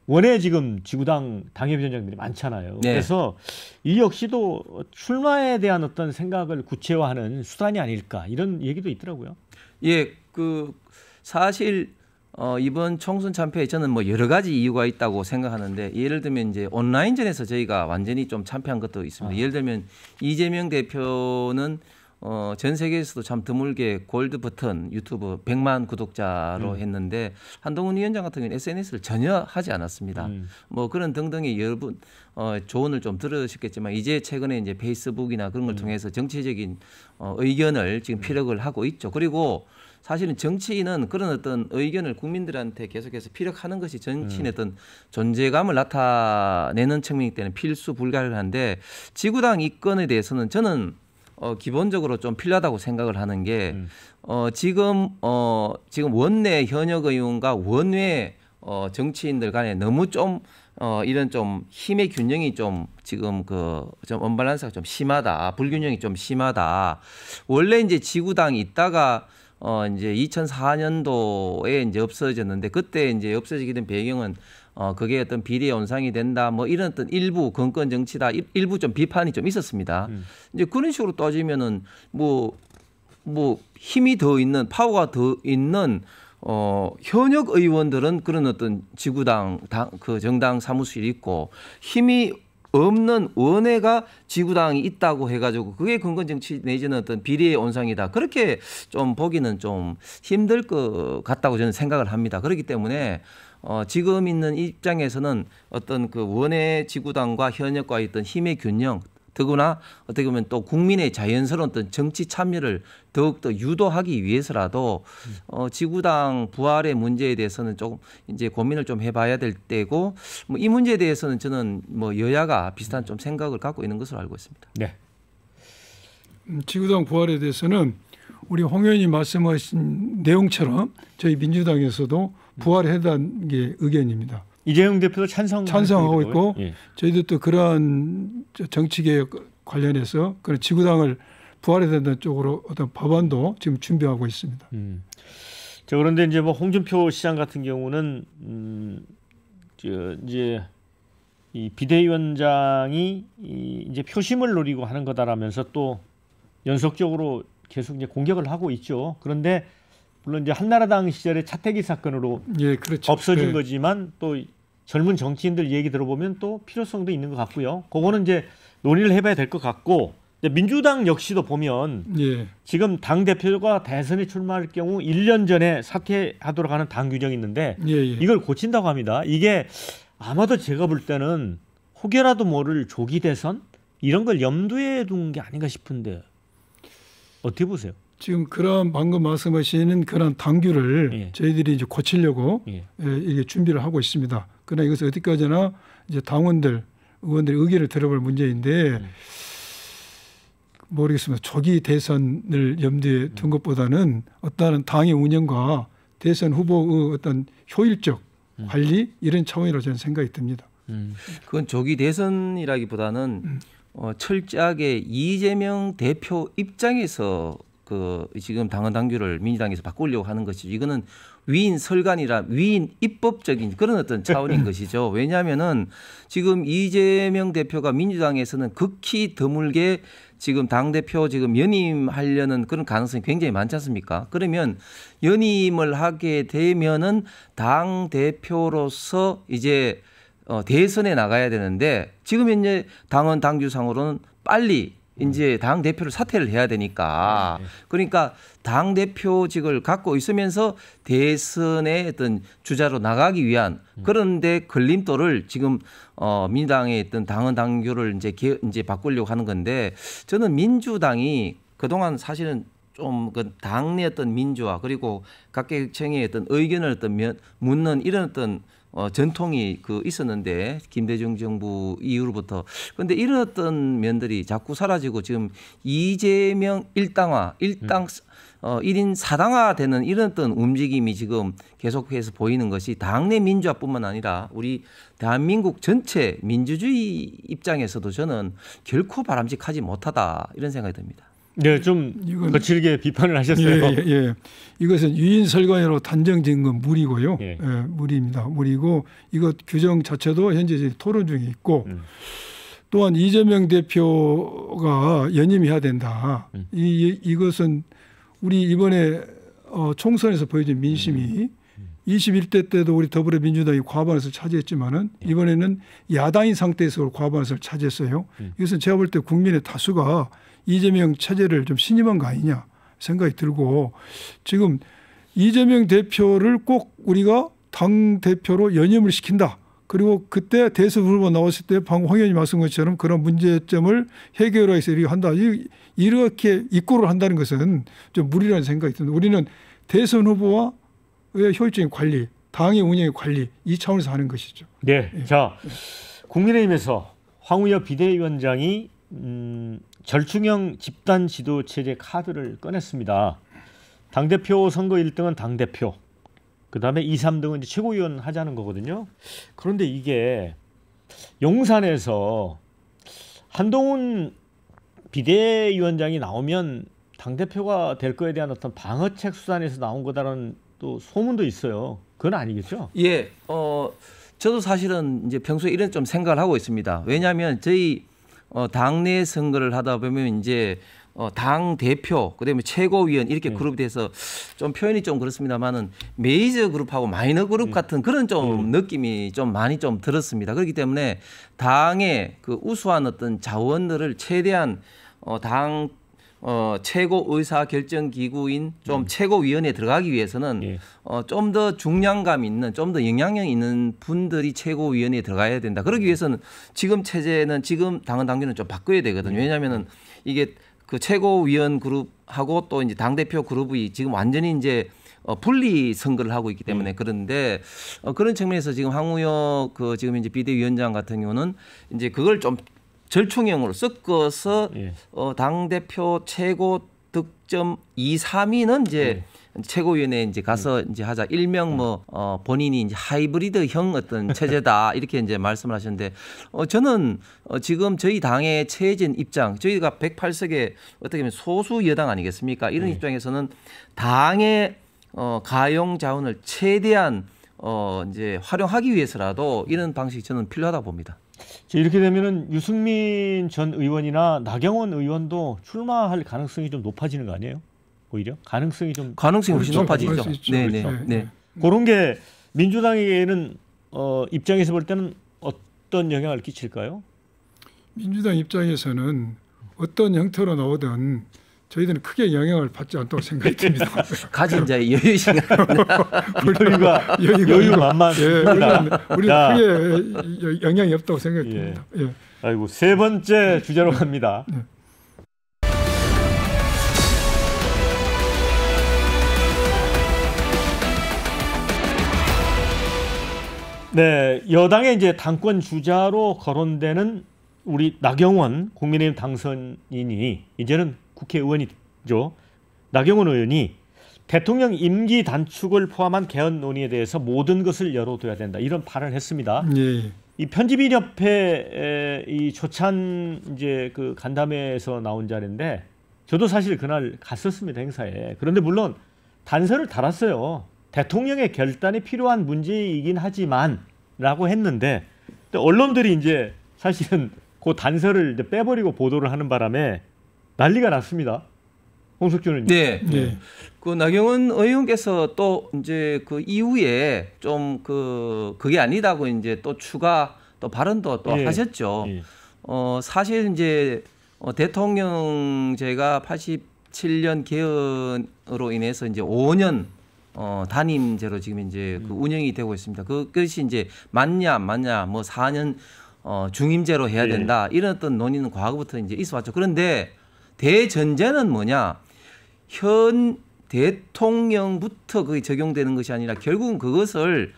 원외 지금 지구당 당협위원장들이 많잖아요. 네. 그래서 이 역시도 출마에 대한 어떤 생각을 구체화하는 수단이 아닐까 이런 얘기도 있더라고요. 예, 그 사실 이번 총선 참패에 저는 뭐 여러 가지 이유가 있다고 생각하는데 예를 들면 이제 온라인전에서 저희가 완전히 좀 참패한 것도 있습니다. 예를 들면 이재명 대표는 전 세계에서도 참 드물게 골드 버튼 유튜브 100만 구독자로 했는데 한동훈 위원장 같은 경우는 SNS를 전혀 하지 않았습니다. 뭐 그런 등등의 여러 분 조언을 좀 들으셨겠지만 이제 최근에 이제 페이스북이나 그런 걸 통해서 정치적인 의견을 지금 피력을 하고 있죠. 그리고 사실은 정치인은 그런 어떤 의견을 국민들한테 계속해서 피력하는 것이 정치인의 어떤 존재감을 나타내는 측면이기 때문에 필수 불가결한데 지구당 이권에 대해서는 저는 기본적으로 좀 필요하다고 생각을 하는 게 지금 원내 현역 의원과 원외 정치인들 간에 너무 좀 이런 좀 힘의 균형이 좀 지금 좀 언밸런스가 좀 심하다. 불균형이 좀 심하다. 원래 이제 지구당이 있다가 이제 2004년도에 이제 없어졌는데 그때 이제 없어지게 된 배경은 그게 어떤 비리의 온상이 된다 뭐 이런 어떤 일부 건건 정치다 일부 좀 비판이 좀 있었습니다. 이제 그런 식으로 따지면은 뭐 힘이 더 있는 파워가 더 있는 현역 의원들은 그런 어떤 지구당 그 정당 사무실이 있고 힘이 없는 원외가 지구당이 있다고 해가지고 그게 근건 정치 내지는 어떤 비리의 온상이다. 그렇게 좀 보기는 좀 힘들 것 같다고 저는 생각을 합니다. 그렇기 때문에 지금 있는 입장에서는 어떤 그 원외 지구당과 현역과의 어떤 힘의 균형 더구나 어떻게 보면 또 국민의 자연스러운 어떤 정치 참여를 더욱더 유도하기 위해서라도 지구당 부활의 문제에 대해서는 조금 이제 고민을 좀 해봐야 될 때고 뭐 이 문제에 대해서는 저는 뭐 여야가 비슷한 좀 생각을 갖고 있는 것으로 알고 있습니다. 네. 지구당 부활에 대해서는 우리 홍 의원이 말씀하신 내용처럼 저희 민주당에서도 부활해야 한다는 게 의견입니다. 이재용 대표도 찬성하고 있고 예. 저희도 또 그러한 정치개혁 관련해서 그런 지구당을 부활해야 된다는 쪽으로 어떤 법안도 지금 준비하고 있습니다. 자, 그런데 이제 뭐 홍준표 시장 같은 경우는 이제 이 비대위원장이 이제 표심을 노리고 하는 거다라면서 또 연속적으로 계속 이제 공격을 하고 있죠. 그런데 물론 이제 한나라당 시절의 차태기 사건으로 예, 그렇죠. 없어진 네. 거지만 또 젊은 정치인들 얘기 들어보면 또 필요성도 있는 것 같고요. 그거는 이제 논의를 해봐야 될 것 같고 민주당 역시도 보면 예. 지금 당 대표가 대선에 출마할 경우 1년 전에 사퇴하도록 하는 당 규정이 있는데 예, 예. 이걸 고친다고 합니다. 이게 아마도 제가 볼 때는 혹여라도 모를 조기 대선 이런 걸 염두에 둔 게 아닌가 싶은데 어떻게 보세요? 지금 그런 방금 말씀하시는 그런 당규를 예. 저희들이 이제 고치려고 예. 이게 준비를 하고 있습니다. 그러나 이것을 어디까지나 이제 당원들, 의원들의 의견을 들어볼 문제인데 모르겠습니다. 조기 대선을 염두에 둔 것보다는 어떠한 당의 운영과 대선 후보의 어떤 효율적 관리 이런 차원이라고 저는 생각이 듭니다. 그건 조기 대선이라기보다는 철저하게 이재명 대표 입장에서 그 지금 당헌 당규를 민주당에서 바꾸려고 하는 것이죠. 이거는 위인 설관이라 위인 입법적인 그런 어떤 차원인 것이죠. 왜냐하면은 지금 이재명 대표가 민주당에서는 극히 드물게 지금 당 대표 지금 연임하려는 그런 가능성이 굉장히 많지 않습니까? 그러면 연임을 하게 되면은 당 대표로서 이제 대선에 나가야 되는데 지금 현재 당헌 당규상으로는 빨리 이제 당 대표를 사퇴를 해야 되니까 그러니까 당 대표직을 갖고 있으면서 대선의 어떤 주자로 나가기 위한 그런데 걸림돌을 지금 민주당의 어떤 당헌 당규를 이제 바꾸려고 하는 건데 저는 민주당이 그동안 사실은 좀 그 당내 어떤 민주화 그리고 각계층의 어떤 의견을 어떤 묻는 이런 어떤 전통이 그 있었는데 김대중 정부 이후로부터 그런데 이런 어떤 면들이 자꾸 사라지고 지금 이재명 일당화 일당 1인 4당화 되는 이런 어떤 움직임이 지금 계속해서 보이는 것이 당내 민주화뿐만 아니라 우리 대한민국 전체 민주주의 입장에서도 저는 결코 바람직하지 못하다 이런 생각이 듭니다. 네, 좀 거칠게 비판을 하셨어요. 예. 이것은 유인설관으로 단정된 건 무리고요. 예. 무리입니다. 무리고 이것 규정 자체도 현재 토론 중에 있고 또한 이재명 대표가 연임해야 된다. 이것은 우리 이번에 총선에서 보여준 민심이 21대 때도 우리 더불어민주당이 과반을 차지했지만은 이번에는 야당인 상태에서 과반을 차지했어요. 이것은 제가 볼 때 국민의 다수가 이재명 체제를 좀 신임한 거 아니냐 생각이 들고 지금 이재명 대표를 꼭 우리가 당 대표로 연임을 시킨다. 그리고 그때 대선 후보 나왔을 때 방금 황 의원님 말씀 것처럼 그런 문제점을 해결해서 이렇게 한다. 이렇게 입고를 한다는 것은 좀 무리라는 생각이 듭니다. 우리는 대선 후보와 효율적인 관리, 당의 운영의 관리 이 차원에서 하는 것이죠. 네, 자 국민의힘에서 황우여 비대위원장이 절충형 집단 지도 체제 카드를 꺼냈습니다. 당대표 선거 1등은 당대표, 그다음에 2, 3등은 이제 최고위원 하자는 거거든요. 그런데 이게 용산에서 한동훈 비대위원장이 나오면 당대표가 될 거에 대한 어떤 방어책 수단에서 나온 거다라는 또 소문도 있어요. 그건 아니겠죠? 예, 저도 사실은 이제 평소에 이런 좀 생각을 하고 있습니다. 왜냐하면 저희 당내 선거를 하다 보면 이제 당 대표 그다음에 최고위원 이렇게 그룹이 돼서 좀 표현이 좀 그렇습니다만은 메이저 그룹하고 마이너 그룹 같은 그런 좀 느낌이 좀 많이 좀 들었습니다. 그렇기 때문에 당의 그 우수한 어떤 자원들을 최대한 당 최고 의사 결정 기구인 좀 최고위원회에 들어가기 위해서는 좀 더 중량감 있는 좀 더 영향력 있는 분들이 최고위원회에 들어가야 된다. 그러기 위해서는 지금 체제는 지금 당헌 당규는 좀 바꿔야 되거든요. 왜냐하면은 이게 그 최고위원 그룹하고 또 이제 당대표 그룹이 지금 완전히 이제 분리 선거를 하고 있기 때문에 그런데 그런 측면에서 지금 황우여 그 지금 이제 비대위원장 같은 경우는 이제 그걸 좀 절충형으로 섞어서 당 대표 최고 득점 2, 3위는 이제 최고위원회에 이제 가서 이제 하자. 일명 본인이 이제 하이브리드형 어떤 체제다 이렇게 이제 말씀을 하셨는데 저는 지금 저희 당의 처해진 입장, 저희가 108석의 어떻게 보면 소수 여당 아니겠습니까? 이런 입장에서는 당의 가용 자원을 최대한 이제 활용하기 위해서라도 이런 방식이 저는 필요하다고 봅니다. 이렇게 되면은 유승민 전 의원이나 나경원 의원도 출마할 가능성이 좀 높아지는 거 아니에요? 오히려 가능성이 훨씬 높아지죠. 네. 그런 게 민주당에게는 입장에서 볼 때는 어떤 영향을 끼칠까요? 민주당 입장에서는 어떤 형태로 나오든 저희들은 크게 영향을 받지 않다고 생각이 듭니다. 가진 자의 여유시간. 여유만만. 우리는 크게 영향이 없다고 생각이 듭니다. 예. 아이고, 세 번째 주제로 갑니다. 네, 여당의 이제 당권 주자로 거론되는 우리 나경원 국민의힘 당선인이 이제는 국회의원이죠. 나경원 의원이 대통령 임기 단축을 포함한 개헌 논의에 대해서 모든 것을 열어둬야 된다. 이런 발언을 했습니다. 예. 이 편집인협회 이 조찬 이제 그 간담회에서 나온 자리인데 저도 사실 그날 갔었습니다, 행사에. 그런데 물론 단서를 달았어요. 대통령의 결단이 필요한 문제이긴 하지만라고 했는데 언론들이 이제 사실은 그 단서를 이제 빼버리고 보도를 하는 바람에 난리가 났습니다. 홍석준 네. 네. 그 나경원 의원께서 또 이제 그 이후에 좀 그게 아니다고 이제 또 추가 또 발언도 또 예. 하셨죠. 예. 사실 이제 대통령제가 87년 개헌으로 인해서 이제 5년 단임제로 지금 이제 그 운영이 되고 있습니다. 그것이 이제 맞냐 안 맞냐 뭐 4년 중임제로 해야 된다 이런 어떤 논의는 과거부터 이제 있어왔죠. 그런데 대전제는 뭐냐? 현 대통령부터 그게 적용되는 것이 아니라 결국은 그것을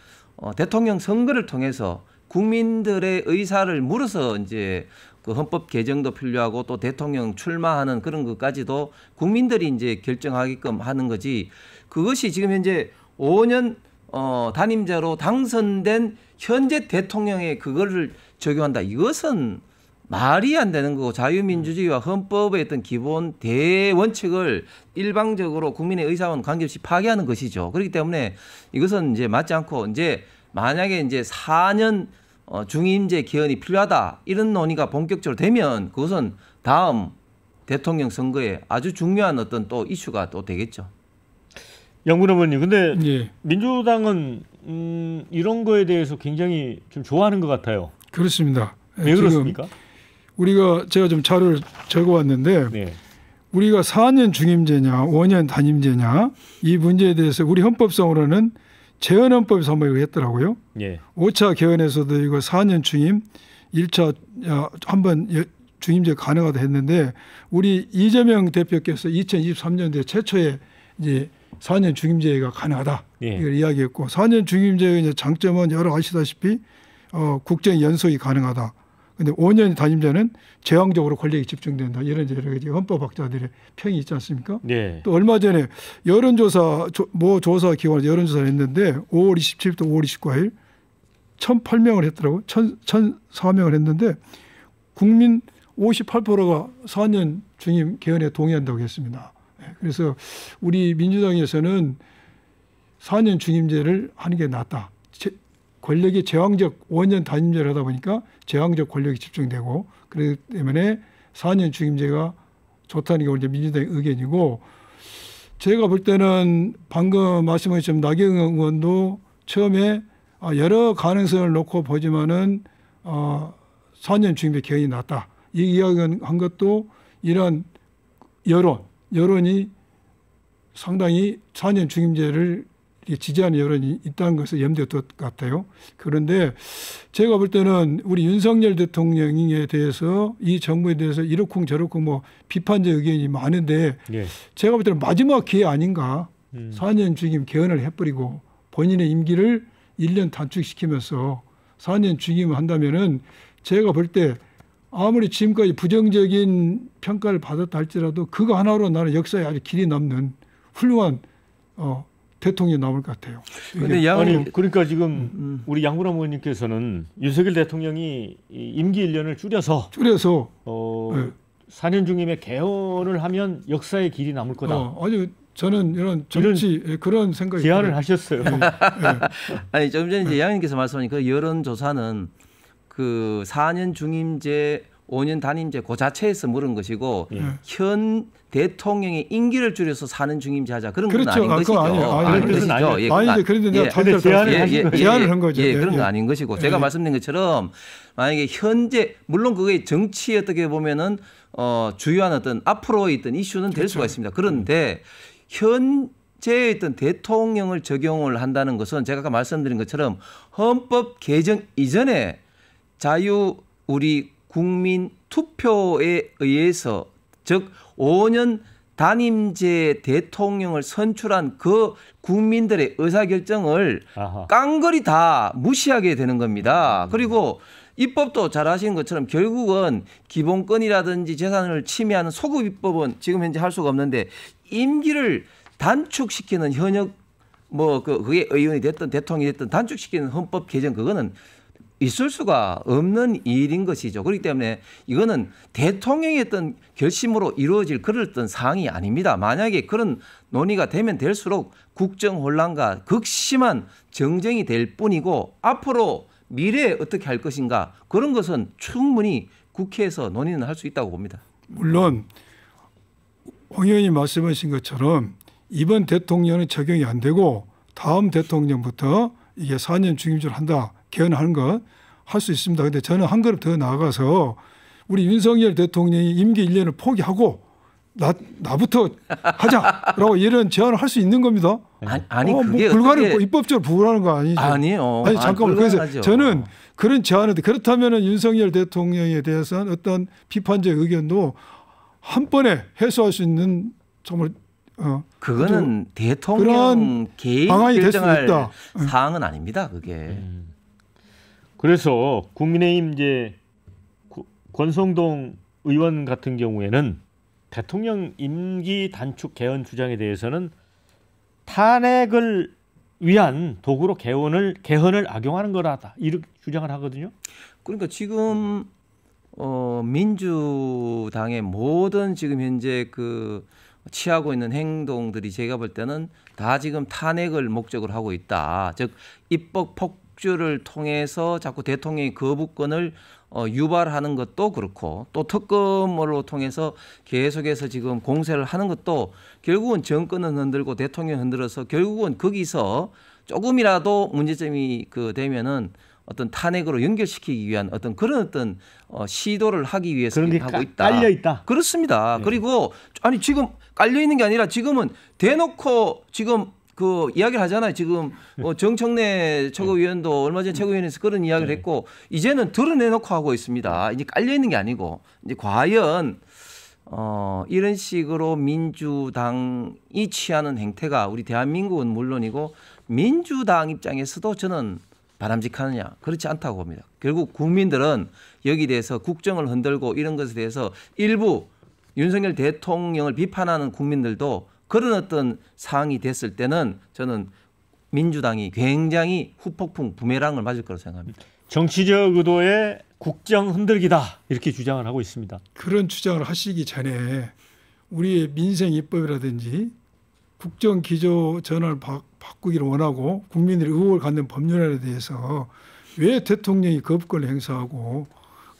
대통령 선거를 통해서 국민들의 의사를 물어서 이제 그 헌법 개정도 필요하고 또 대통령 출마하는 그런 것까지도 국민들이 이제 결정하게끔 하는 거지. 그것이 지금 현재 5년 단임제로 당선된 현재 대통령의 그거를 적용한다. 이것은 말이 안 되는 거고 자유민주주의와 헌법의 어떤 기본 대원칙을 일방적으로 국민의 의사와는 관계없이 파괴하는 것이죠. 그렇기 때문에 이것은 이제 맞지 않고 이제 만약에 이제 4년 중임제 개헌이 필요하다 이런 논의가 본격적으로 되면 그것은 다음 대통령 선거에 아주 중요한 어떤 또 이슈가 또 되겠죠. 영군 의원님, 근데 예. 민주당은 이런 거에 대해서 굉장히 좀 좋아하는 것 같아요. 그렇습니다. 왜 그렇습니까? 제가 좀 자료를 적어왔는데 네. 우리가 4년 중임제냐 5년 단임제냐 이 문제에 대해서 우리 헌법상으로는 재헌헌법에서 한번 이거 했더라고요. 예. 5차 개헌에서도 이거 4년 중임 1차 한번 중임제 가능하다 했는데 우리 이재명 대표께서 2023년도에 최초에 이제 4년 중임제가 가능하다 예. 이걸 이야기했고 4년 중임제의 이제 장점은 여러 아시다시피 국정 연속이 가능하다. 근데 5년 단임제는 제왕적으로 권력이 집중된다. 이런 여러 가지 헌법학자들의 평이 있지 않습니까? 네. 또 얼마 전에 여론조사 모 조사 기관에서 여론조사를 했는데 5월 27일부터 5월 29일 1,008명을 했더라고요. 1,004명을 했는데 국민 58%가 4년 중임 개헌에 동의한다고 했습니다. 그래서 우리 민주당에서는 4년 중임제를 하는 게 낫다. 권력이 제왕적 5년 단임제를 하다 보니까 제왕적 권력이 집중되고 그렇기 때문에 4년 중임제가 좋다는 게 이제 민주당의 의견이고 제가 볼 때는 방금 말씀하신 나경원 의원도 처음에 여러 가능성을 놓고 보지만은 4년 중임제 개헌이 낫다. 이 이야기한 것도 이런 여론이 상당히 4년 중임제를 지지하는 여론이 있다는 것을 염두에 뒀 것 같아요. 그런데 제가 볼 때는 우리 윤석열 대통령에 대해서 이 정부에 대해서 이러쿵 저러쿵 뭐 비판적 의견이 많은데 예. 제가 볼 때는 마지막 기회 아닌가. 4년 중임 개헌을 해버리고 본인의 임기를 1년 단축시키면서 4년 중임을 한다면은 제가 볼 때 아무리 지금까지 부정적인 평가를 받았다 할지라도 그거 하나로 나는 역사에 아주 길이 남는 훌륭한 대통령이 나올 것 같아요. 그런데 아니 그러니까 지금 우리 양부람 의원님께서는 윤석열 대통령이 임기 1년을 줄여서 네. 4년 중임에 개헌을 하면 역사의 길이 남을 거다. 아주 저는 이런 정치 그런 생각이 제안을 들어요. 하셨어요. 아니 좀 전에 이제 양님께서 말씀하신 그 여론조사는 그 4년 중임제 5년 단임제 그 자체에서 물은 것이고 현 대통령의 임기를 줄여서 4년 중임제 하자 그런 건 그렇죠. 아닌 것이죠. 그건 아니에요. 것이죠. 아니에요. 아니 그런데 내가 근데 제안을 한 거죠. 그런 건 아닌 것이고 제가 말씀드린 것처럼 만약에 현재 물론 그게 정치 어떻게 보면은 주요한 어떤 앞으로의 있던 이슈는 될 수가 있습니다. 그런데 현재 어떤 대통령을 적용을 한다는 것은 제가 아까 말씀드린 것처럼 헌법 개정 이전에 우리 국민 투표에 의해서 즉 5년 단임제 대통령을 선출한 그 국민들의 의사결정을 아하. 깡그리 다 무시하게 되는 겁니다. 그리고 입법도 잘 아시는 것처럼 결국은 기본권이라든지 재산을 침해하는 소급 입법은 지금 현재 할 수가 없는데 임기를 단축시키는 현역 그게 의원이 됐든 대통령이 됐든 단축시키는 헌법 개정 그거는 있을 수가 없는 일인 것이죠. 그렇기 때문에 이거는 대통령의 어떤 결심으로 이루어질 그런 어떤 사항이 아닙니다. 만약에 그런 논의가 되면 될수록 국정 혼란과 극심한 정쟁이 될 뿐이고 앞으로 미래에 어떻게 할 것인가 그런 것은 충분히 국회에서 논의는 할 수 있다고 봅니다. 물론 황 의원님 말씀하신 것처럼 이번 대통령은 적용이 안 되고 다음 대통령부터 이게 4년 중임제를 한다. 개헌하는 것 할 수 있습니다. 그런데 저는 한 걸음 더 나아가서 우리 윤석열 대통령이 임기 1년을 포기하고 나부터 하자라고 이런 제안을 할 수 있는 겁니다. 아니 그게 불가능 입법적으로 불가능한 거 아니죠? 아니요. 아니 잠깐만. 그래서 불가능하죠. 저는 그런 제안을 그렇다면은 윤석열 대통령에 대해서는 어떤 비판적 의견도 한 번에 해소할 수 있는 정말 그거는 대통령 개인 방안이 될 수 결정할 있다. 사항은 아닙니다. 그게. 그래서 국민의힘 이제 권성동 의원 같은 경우에는 대통령 임기 단축 개헌 주장에 대해서는 탄핵을 위한 도구로 개헌을 악용하는 거라다 이렇게 주장을 하거든요. 그러니까 지금 민주당의 모든 지금 현재 취하고 있는 행동들이 제가 볼 때는 다 지금 탄핵을 목적으로 하고 있다. 즉 입법 폭주를 통해서 자꾸 대통령의 거부권을 유발하는 것도 그렇고 또 특검으로 통해서 계속해서 지금 공세를 하는 것도 결국은 정권은 흔들고 대통령 흔들어서 결국은 거기서 조금이라도 문제점이 되면은 어떤 탄핵으로 연결시키기 위한 어떤 그런 어떤 시도를 하기 위해서 그런 게 하고 있다. 깔려 있다. 그렇습니다. 네. 그리고 아니 지금 깔려 있는 게 아니라 지금은 대놓고 지금 이야기를 하잖아요. 지금 정청래 최고위원도 얼마 전에 최고위원회에서 그런 이야기를 했고 이제는 드러내놓고 하고 있습니다. 이제 깔려 있는 게 아니고 이제 과연 이런 식으로 민주당이 취하는 행태가 우리 대한민국은 물론이고 민주당 입장에서도 저는 바람직하느냐 그렇지 않다고 봅니다. 결국 국민들은 여기 대해서 국정을 흔들고 이런 것에 대해서 일부 윤석열 대통령을 비판하는 국민들도 그런 어떤 상황이 됐을 때는 저는 민주당이 굉장히 후폭풍 부메랑을 맞을 거라고 생각합니다. 정치적 의도의 국정 흔들기다 이렇게 주장을 하고 있습니다. 그런 주장을 하시기 전에 우리의 민생 입법이라든지 국정 기조 전환을 바꾸기를 원하고 국민들이 의혹을 갖는 법률안에 대해서 왜 대통령이 거부권을 행사하고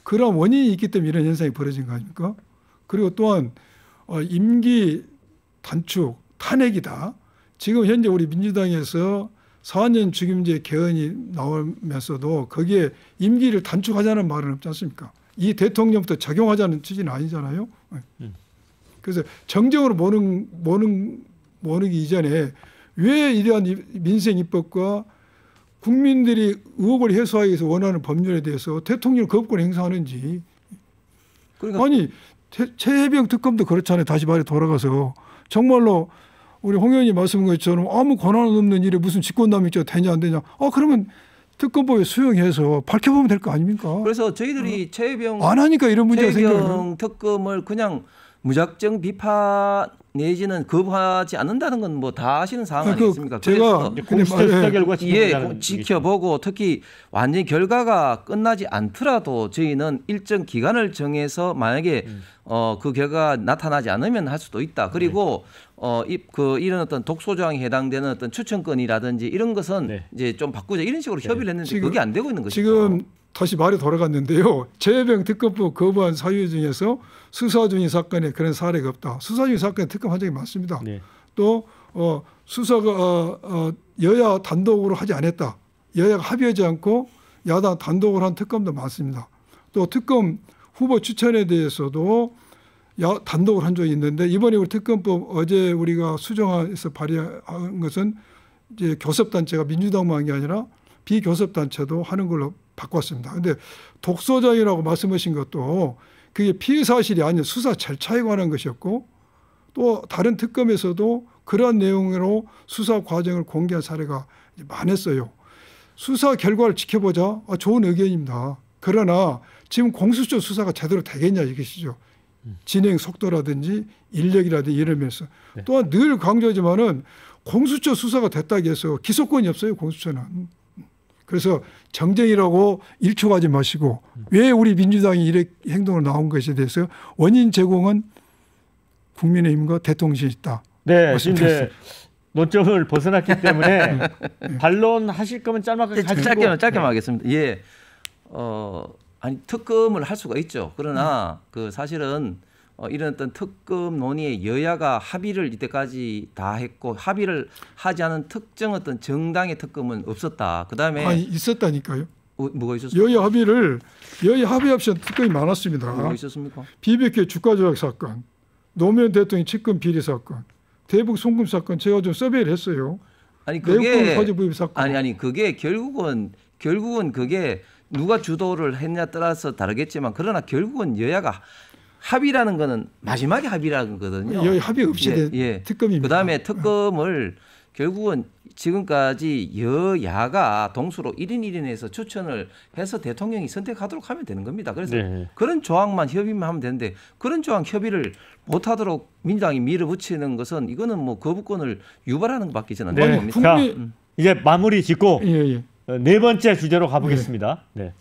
그런 원인이 있기 때문에 이런 현상이 벌어진 거 아닙니까? 그리고 또한 임기 단축, 탄핵이다. 지금 현재 우리 민주당에서 4년 중임제 개헌이 나오면서도 거기에 임기를 단축하자는 말은 없지 않습니까? 이 대통령부터 적용하자는 취지는 아니잖아요. 그래서 정정으로 모르기 이전에 왜 이러한 민생 입법과 국민들이 의혹을 해소하기 위해서 원하는 법률에 대해서 대통령 거부권 행사하는지. 그러니까 아니 최혜병 특검도 그렇잖아요. 다시 말해 돌아가서 정말로 우리 홍 의원이 말씀한 것처럼 아무 권한 없는 일에 무슨 직권남용죄가 되냐 안 되냐. 그러면 특검법에 수용해서 밝혀보면 될 거 아닙니까? 그래서 저희들이 최혜병 안 하니까 이런 문제가 생겨요. 특검을 그냥 무작정 비판 내지는 거부하지 않는다는 건 뭐 다 아시는 상황 아니겠습니까? 제가 공수처 수사 결과 지켜보고 특히 완전히 결과가 끝나지 않더라도 저희는 일정 기간을 정해서 만약에 그 결과가 나타나지 않으면 할 수도 있다. 그리고 이런 어떤 독소 조항에 해당되는 어떤 추천권이라든지 이런 것은 이제 좀 바꾸자 이런 식으로 협의를 했는데 지금, 그게 안 되고 있는 것이죠. 지금 다시 말이 돌아갔는데요. 최혜병 특검법 거부한 사유 중에서 수사 중인 사건에 그런 사례가 없다. 수사 중인 사건에 특검한 적이 많습니다. 네. 또 수사가 여야 단독으로 하지 않았다. 여야가 합의하지 않고 야당 단독으로 한 특검도 많습니다. 또 특검 후보 추천에 대해서도 단독으로 한 적이 있는데 이번에 우리 특검법 어제 우리가 수정해서 발의한 것은 이제 교섭단체가 민주당만 한 게 아니라 비교섭단체도 하는 걸로 바꿨습니다. 그런데 독소장이라고 말씀하신 것도 그게 피해 사실이 아닌 수사 절차에 관한 것이었고 또 다른 특검에서도 그러한 내용으로 수사 과정을 공개한 사례가 많았어요. 수사 결과를 지켜보자. 좋은 의견입니다. 그러나 지금 공수처 수사가 제대로 되겠냐 이것이죠. 진행 속도라든지 인력이라든지 이러면서 네. 또한 늘 강조하지만은 공수처 수사가 됐다고 해서 기소권이 없어요. 공수처는. 그래서 정쟁이라고 일축하지 마시고 왜 우리 민주당이 이렇게 행동으로 나온 것에 대해서 원인 제공은 국민의힘과 대통령이 있다. 네, 이제 논점을 벗어났기 때문에 반론하실 거면 짤막하게 가지고 짧게만 하겠습니다. 예, 아니 특검을 할 수가 있죠. 그러나 그 사실은 이런 어떤 특검 논의에 여야가 합의를 이때까지 다 했고 합의를 하지 않은 특정 어떤 정당의 특검은 없었다. 그다음에 아니 있었다니까요. 뭐가 있었어요? 여야 합의 없이 특검이 많았습니다. 뭐가 있었습니까? BBK 주가 조작 사건, 노무현 대통령 측근 비리 사건, 대북 송금 사건 제가 좀 서베이를 했어요. 아니 내용권 그게 과세 부입 사건. 아니 그게 결국은 그게 누가 주도를 했냐 따라서 다르겠지만 그러나 결국은 여야가 합의라는 거는 마지막에 합의라는 거거든요. 여야 합의 없이 된 특검입니다. 그다음에 특검을 결국은 지금까지 여야가 동수로 1인 1인에서 추천을 해서 대통령이 선택하도록 하면 되는 겁니다. 그래서 네. 그런 조항만 협의만 하면 되는데 그런 조항 협의를 못하도록 민주당이 밀어붙이는 것은 이거는 뭐 거부권을 유발하는 것밖에 저는 안 네. 봅니다. 자, 이제 마무리 짓고 예. 네 번째 주제로 가보겠습니다. 네.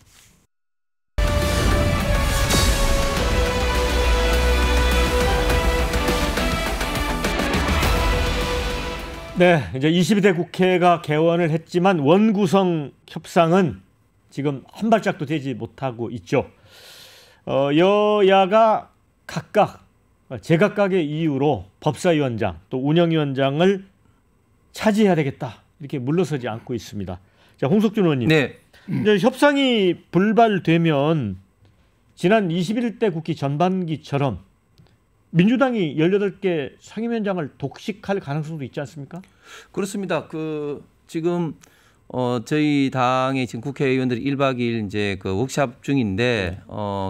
네, 이제 22대 국회가 개원을 했지만 원구성 협상은 지금 한 발짝도 되지 못하고 있죠. 여야가 각각 제각각의 이유로 법사위원장 또 운영위원장을 차지해야 되겠다 이렇게 물러서지 않고 있습니다. 자, 홍석준 의원님, 네. 이제 협상이 불발되면 지난 21대 국회 전반기처럼 민주당이 18개 상임위원장을 독식할 가능성도 있지 않습니까? 그렇습니다. 그 지금 저희 당의 지금 국회의원들이 1박 2일 이제 그 워크숍 중인데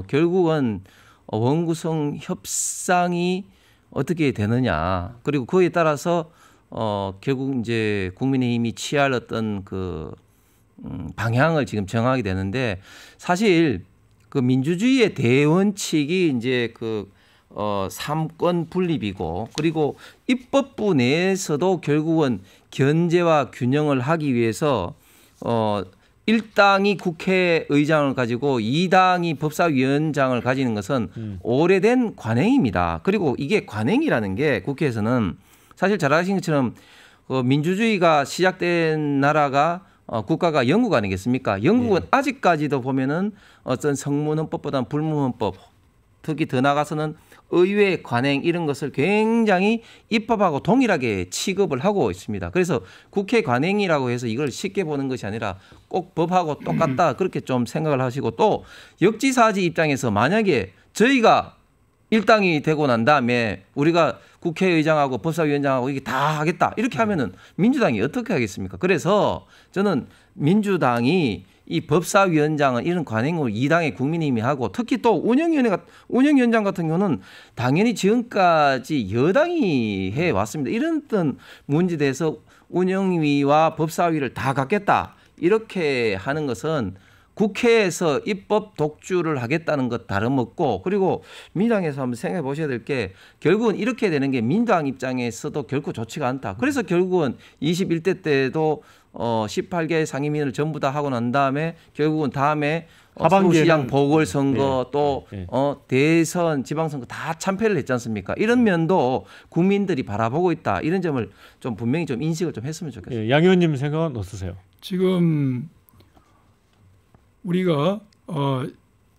결국은 원구성 협상이 어떻게 되느냐 그리고 그에 따라서 결국 이제 국민의힘이 취할 어떤 그 방향을 지금 정하게 되는데 사실 그 민주주의의 대원칙이 이제 그 삼권 분립이고 그리고 입법부 내에서도 결국은 견제와 균형을 하기 위해서 1당이 국회의장을 가지고 2당이 법사위원장을 가지는 것은 오래된 관행입니다. 그리고 이게 관행이라는 게 국회에서는 사실 잘 아시는 것처럼 민주주의가 시작된 나라가 국가가 영국 아니겠습니까? 영국은 아직까지도 보면은 어떤 성문헌법보다는 불문헌법 특히 더 나가서는 의회 관행 이런 것을 굉장히 입법하고 동일하게 취급을 하고 있습니다. 그래서 국회 관행이라고 해서 이걸 쉽게 보는 것이 아니라 꼭 법하고 똑같다 그렇게 좀 생각을 하시고 또 역지사지 입장에서 만약에 저희가 일당이 되고 난 다음에 우리가 국회의장하고 법사위원장하고 이게 다 하겠다 이렇게 하면은 민주당이 어떻게 하겠습니까? 그래서 저는 민주당이 이 법사위원장은 이런 관행을 2당의 국민의힘이 하고 특히 또 운영위원장 같은 경우는 당연히 지금까지 여당이 해왔습니다. 이런 어떤 문제에 대해서 운영위와 법사위를 다 갖겠다 이렇게 하는 것은 국회에서 입법 독주를 하겠다는 것 다름없고 그리고 민주당에서 한번 생각해 보셔야 될 게 결국은 이렇게 되는 게 민주당 입장에서도 결코 좋지가 않다. 그래서 결국은 21대 때도 18개 상임위원을 전부 다 하고 난 다음에 결국은 다음에 서울시장 보궐선거 또 대선 지방선거 다 참패를 했지 않습니까? 이런 면도 국민들이 바라보고 있다. 이런 점을 좀 분명히 좀 인식을 좀 했으면 좋겠습니다. 양 의원님 생각은 어떠세요? 지금 우리가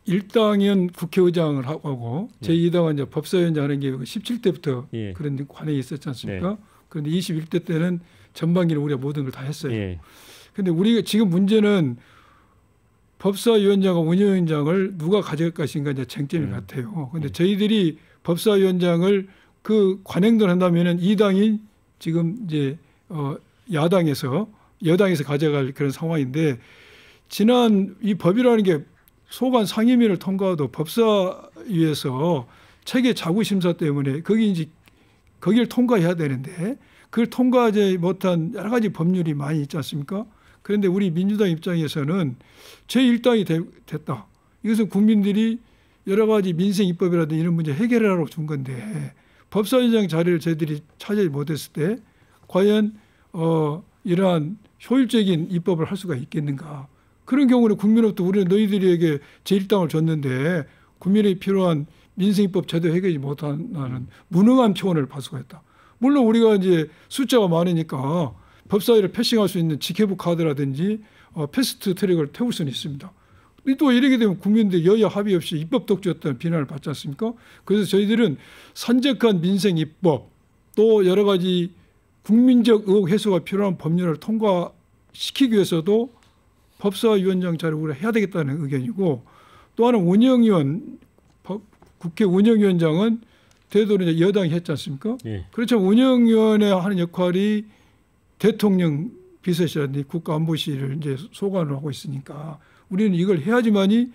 1당은 국회의장을 하고 제2당은 이제 법사위원장 하는 게 17대부터 그런 관행이 있었지 않습니까? 그런데 21대 때는 전반기는 우리가 모든 걸 다 했어요. 그런데 우리가 지금 문제는 법사위원장과 운영위원장을 누가 가져갈 것인가 이제 쟁점이 같아요. 그런데 저희들이 법사위원장을 그 관행대로 한다면은 2당이 지금 이제 여당에서 가져갈 그런 상황인데 지난 이 법이라는 게 소관 상임위를 통과도 법사위에서 체계 자구 심사 때문에 거기 이제 거기를 통과해야 되는데 그걸 통과하지 못한 여러 가지 법률이 많이 있지 않습니까? 그런데 우리 민주당 입장에서는 제1당이 됐다. 이것은 국민들이 여러 가지 민생 입법이라든지 이런 문제 해결하라고 준 건데 법사위원장 자리를 저희들이 차지하지 못했을 때 과연 이러한 효율적인 입법을 할 수가 있겠는가. 그런 경우는 국민으로부터 우리는 너희들에게 제1당을 줬는데 국민에 필요한 민생입법 제대로 해결하지 못하는 무능한 표현을 받을 수가 있다. 물론 우리가 이제 숫자가 많으니까 법사위를 패싱할 수 있는 직회부 카드라든지 패스트 트랙을 태울 수는 있습니다. 또 이렇게 되면 국민들 여야 합의 없이 입법 독주였다는 비난을 받지 않습니까? 그래서 저희들은 산적한 민생 입법 또 여러 가지 국민적 의혹 해소가 필요한 법률을 통과시키기 위해서도 법사위원장 자리를 우리가 해야 되겠다는 의견이고 또 하나는 운영위원 국회 운영위원장은 대도로 이제 여당이 했지 않습니까? 예. 그렇죠. 운영위원회 하는 역할이 대통령 비서실이라든지 국가안보실을 이제 소관을 하고 있으니까 우리는 이걸 해야지만이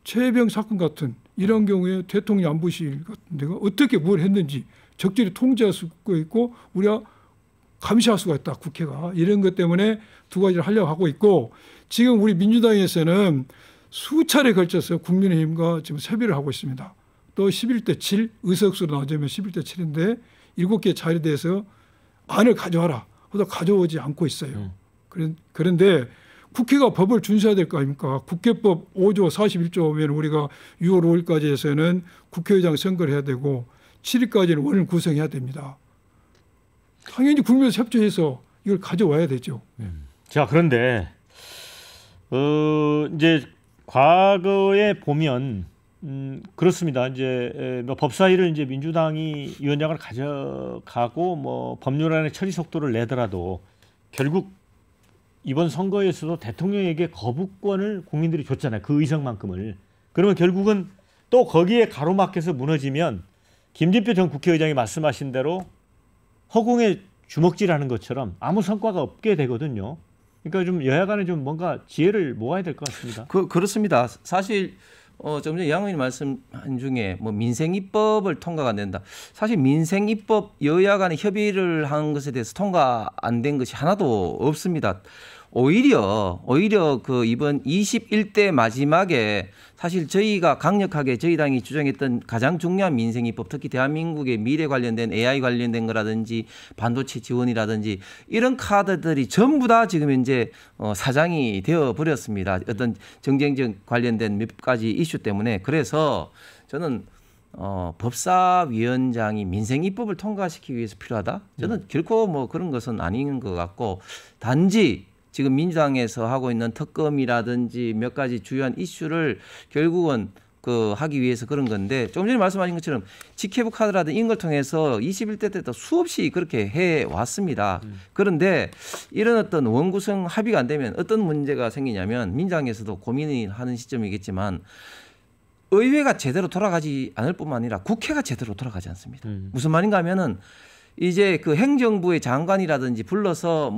최혜병 사건 같은 이런 경우에 대통령 안보실 같은 데가 어떻게 뭘 했는지 적절히 통제할 수 있고 우리가 감시할 수가 있다. 국회가. 이런 것 때문에 두 가지를 하려고 하고 있고 지금 우리 민주당에서는 수차례 걸쳐서 국민의힘과 지금 협의를 하고 있습니다. 또 11대 7 의석수로 나오자면 11대 7인데 7개 자리에 대해서 안을 가져와라. 그래서 가져오지 않고 있어요. 그런데 국회가 법을 준수해야 될 거 아닙니까? 국회법 5조 41조면 우리가 6월 5일까지 해서는 국회의장 선거를 해야 되고 7일까지는 원을 구성해야 됩니다. 당연히 국민을 협조해서 이걸 가져와야 되죠. 자, 그런데 이제 과거에 보면 그렇습니다. 이제 뭐 법사위를 이제 민주당이 위원장을 가져가고 뭐 법률안의 처리 속도를 내더라도 결국 이번 선거에서도 대통령에게 거부권을 국민들이 줬잖아요. 그 의석만큼을. 그러면 결국은 또 거기에 가로막혀서 무너지면 김진표 전 국회의장이 말씀하신 대로 허공에 주먹질하는 것처럼 아무 성과가 없게 되거든요. 그러니까 좀 여야 간에 좀 뭔가 지혜를 모아야 될 것 같습니다. 그렇습니다. 사실 좀 전에 양의원이 말씀한 중에 뭐 민생 입법을 통과가 안 된다. 사실 민생 입법 여야 간에 협의를 한 것에 대해서 통과 안 된 것이 하나도 없습니다. 오히려 그 이번 21대 마지막에 사실 저희가 강력하게 저희 당이 주장했던 가장 중요한 민생 입법, 특히 대한민국의 미래 관련된 AI 관련된 거라든지 반도체 지원이라든지 이런 카드들이 전부 다 지금 현재 사장이 되어 버렸습니다. 어떤 정쟁적 관련된 몇 가지 이슈 때문에. 그래서 저는 법사위원장이 민생 입법을 통과시키기 위해서 필요하다. 저는 결코 뭐 그런 것은 아닌 것 같고 단지 지금 민주당에서 하고 있는 특검이라든지 몇 가지 주요한 이슈를 결국은 하기 위해서 그런 건데 좀 전에 말씀하신 것처럼 직회부 카드라든지 이런 걸 통해서 21대 때도 수없이 그렇게 해왔습니다. 그런데 이런 어떤 원구성 합의가 안 되면 어떤 문제가 생기냐면 민주당에서도 고민을 하는 시점이겠지만 의회가 제대로 돌아가지 않을 뿐만 아니라 국회가 제대로 돌아가지 않습니다. 무슨 말인가 하면은 이제 그 행정부의 장관이라든지 불러서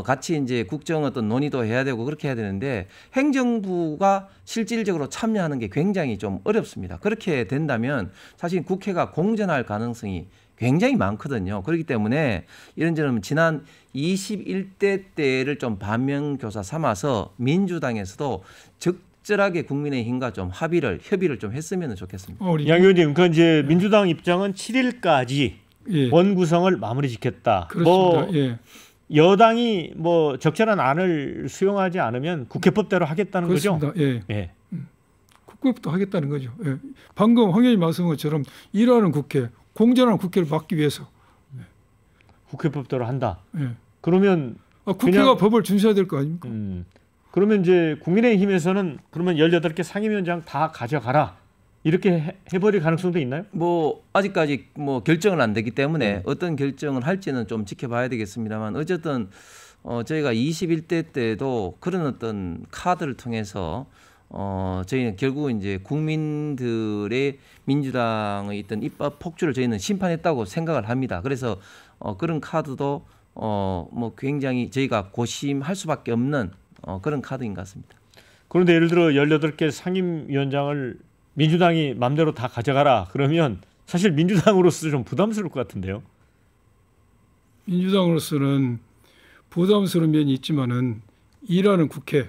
같이 이제 국정 어떤 논의도 해야 되고 그렇게 해야 되는데 행정부가 실질적으로 참여하는 게 굉장히 좀 어렵습니다. 그렇게 된다면 사실 국회가 공전할 가능성이 굉장히 많거든요. 그렇기 때문에 이런저런 지난 21대 때를 좀 반면교사 삼아서 민주당에서도 적절하게 국민의힘과 좀 협의를 좀 했으면 좋겠습니다. 양 의원님, 그러니까 이제 민주당 입장은 7일까지 예. 원구성을 마무리 짓겠다. 그렇습니다. 예. 여당이 뭐 적절한 안을 수용하지 않으면 국회법대로 하겠다는 그렇습니다. 거죠. 예. 예. 국회부터 하겠다는 거죠. 예. 방금 황 의원님 말씀한 것처럼 일하는 국회, 공정한 국회를 막기 위해서 국회법대로 한다. 예. 그러면 국회가 그냥, 법을 준수해야 될 거 아닙니까? 그러면 이제 국민의힘에서는 그러면 18개 상임위원장 다 가져가라. 이렇게 해버릴 가능성도 있나요? 뭐 아직까지 뭐 결정은 안 되기 때문에 어떤 결정을 할지는 좀 지켜봐야 되겠습니다만 어쨌든 저희가 21대 때도 그런 어떤 카드를 통해서 저희는 결국은 이제 국민들의 민주당의 있던 입법 폭주를 저희는 심판했다고 생각을 합니다. 그래서 그런 카드도 뭐 굉장히 저희가 고심할 수밖에 없는 그런 카드인 것 같습니다. 그런데 예를 들어 18개 상임위원장을 민주당이 맘대로 다 가져가라. 그러면 사실 민주당으로서 좀 부담스러울 것 같은데요. 민주당으로서는 부담스러운 면이 있지만은 일하는 국회,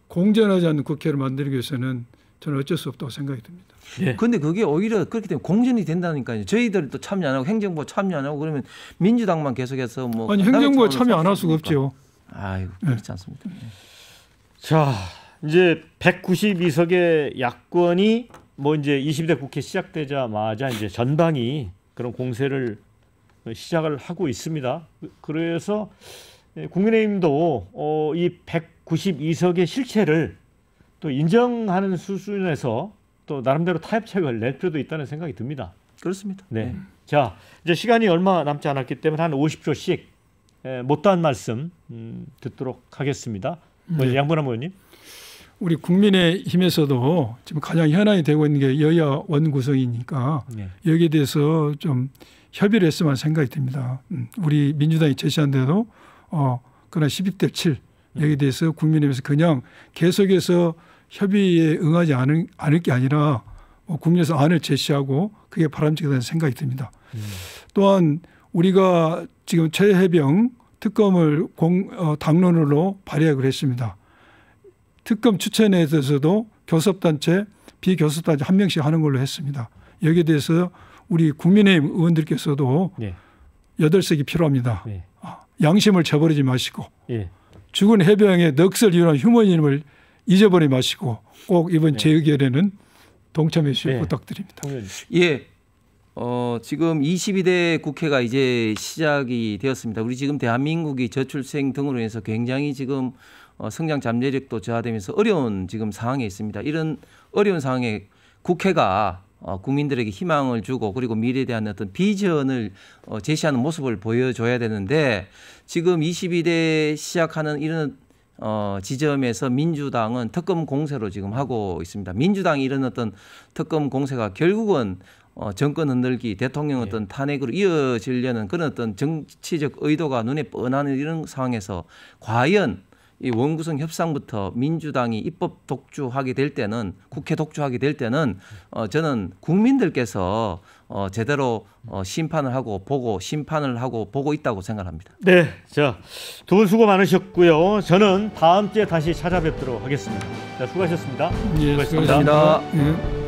공정하지 않는 국회를 만들기 위해서는 저는 어쩔 수 없다고 생각이 듭니다. 네. 근데 그게 오히려 그렇기 때문에 공정이 된다니까요. 저희들도 참여 안 하고 행정부 참여 안 하고 그러면 민주당만 계속해서 뭐 아니 행정부가 참여 안 할 수가 없죠. 아유 그렇지 않습니다. 자, 이제 192석의 야권이 뭐 이제 20대 국회 시작되자마자 이제 전방이 그런 공세를 시작을 하고 있습니다. 그래서 국민의힘도 이 192석의 실체를 또 인정하는 수준에서 또 나름대로 타협책을 낼 필요도 있다는 생각이 듭니다. 그렇습니다. 네. 자, 이제 시간이 얼마 남지 않았기 때문에 한 50초씩 못다한 말씀 듣도록 하겠습니다. 양분남 의원님. 우리 국민의힘에서도 지금 가장 현안이 되고 있는 게 여야 원구성이니까 네. 여기에 대해서 좀 협의를 했으면 생각이 듭니다. 우리 민주당이 제시한 대로 그러나 12대 7 여기에 대해서 국민의힘에서 그냥 계속해서 협의에 응하지 않을 게 아니라 국민에서 안을 제시하고 그게 바람직하다는 생각이 듭니다. 또한 우리가 지금 최혜병 특검을 당론으로 발의하기로 했습니다. 특검 추천에 대해서도 교섭단체, 비교섭단체 한 명씩 하는 걸로 했습니다. 여기에 대해서 우리 국민의힘 의원들께서도 네. 8석이 필요합니다. 네. 양심을 저버리지 마시고 예. 죽은 해병의 넋을 이유한 휴머니즘을 잊어버리지 마시고 꼭 이번 재의결에는 동참해 주시길 부탁드립니다. 예. 지금 22대 국회가 이제 시작이 되었습니다. 우리 지금 대한민국이 저출생 등으로 인해서 굉장히 지금 성장 잠재력도 저하되면서 어려운 지금 상황에 있습니다. 이런 어려운 상황에 국회가 국민들에게 희망을 주고 그리고 미래에 대한 어떤 비전을 제시하는 모습을 보여줘야 되는데 지금 22대 시작하는 이런 지점에서 민주당은 특검 공세로 지금 하고 있습니다. 민주당이 이런 어떤 특검 공세가 결국은 정권 흔들기, 대통령 어떤 탄핵으로 이어지려는 그런 어떤 정치적 의도가 눈에 뻔하는 이런 상황에서 과연 이 원구성 협상부터 민주당이 입법 독주하게 될 때는 국회 독주하게 될 때는 저는 국민들께서 제대로 심판을 하고 보고 있다고 생각합니다. 네, 자, 두 분 수고 많으셨고요. 저는 다음 주에 다시 찾아뵙도록 하겠습니다. 자, 수고하셨습니다. 예, 수고하셨습니다. 감사합니다. 예.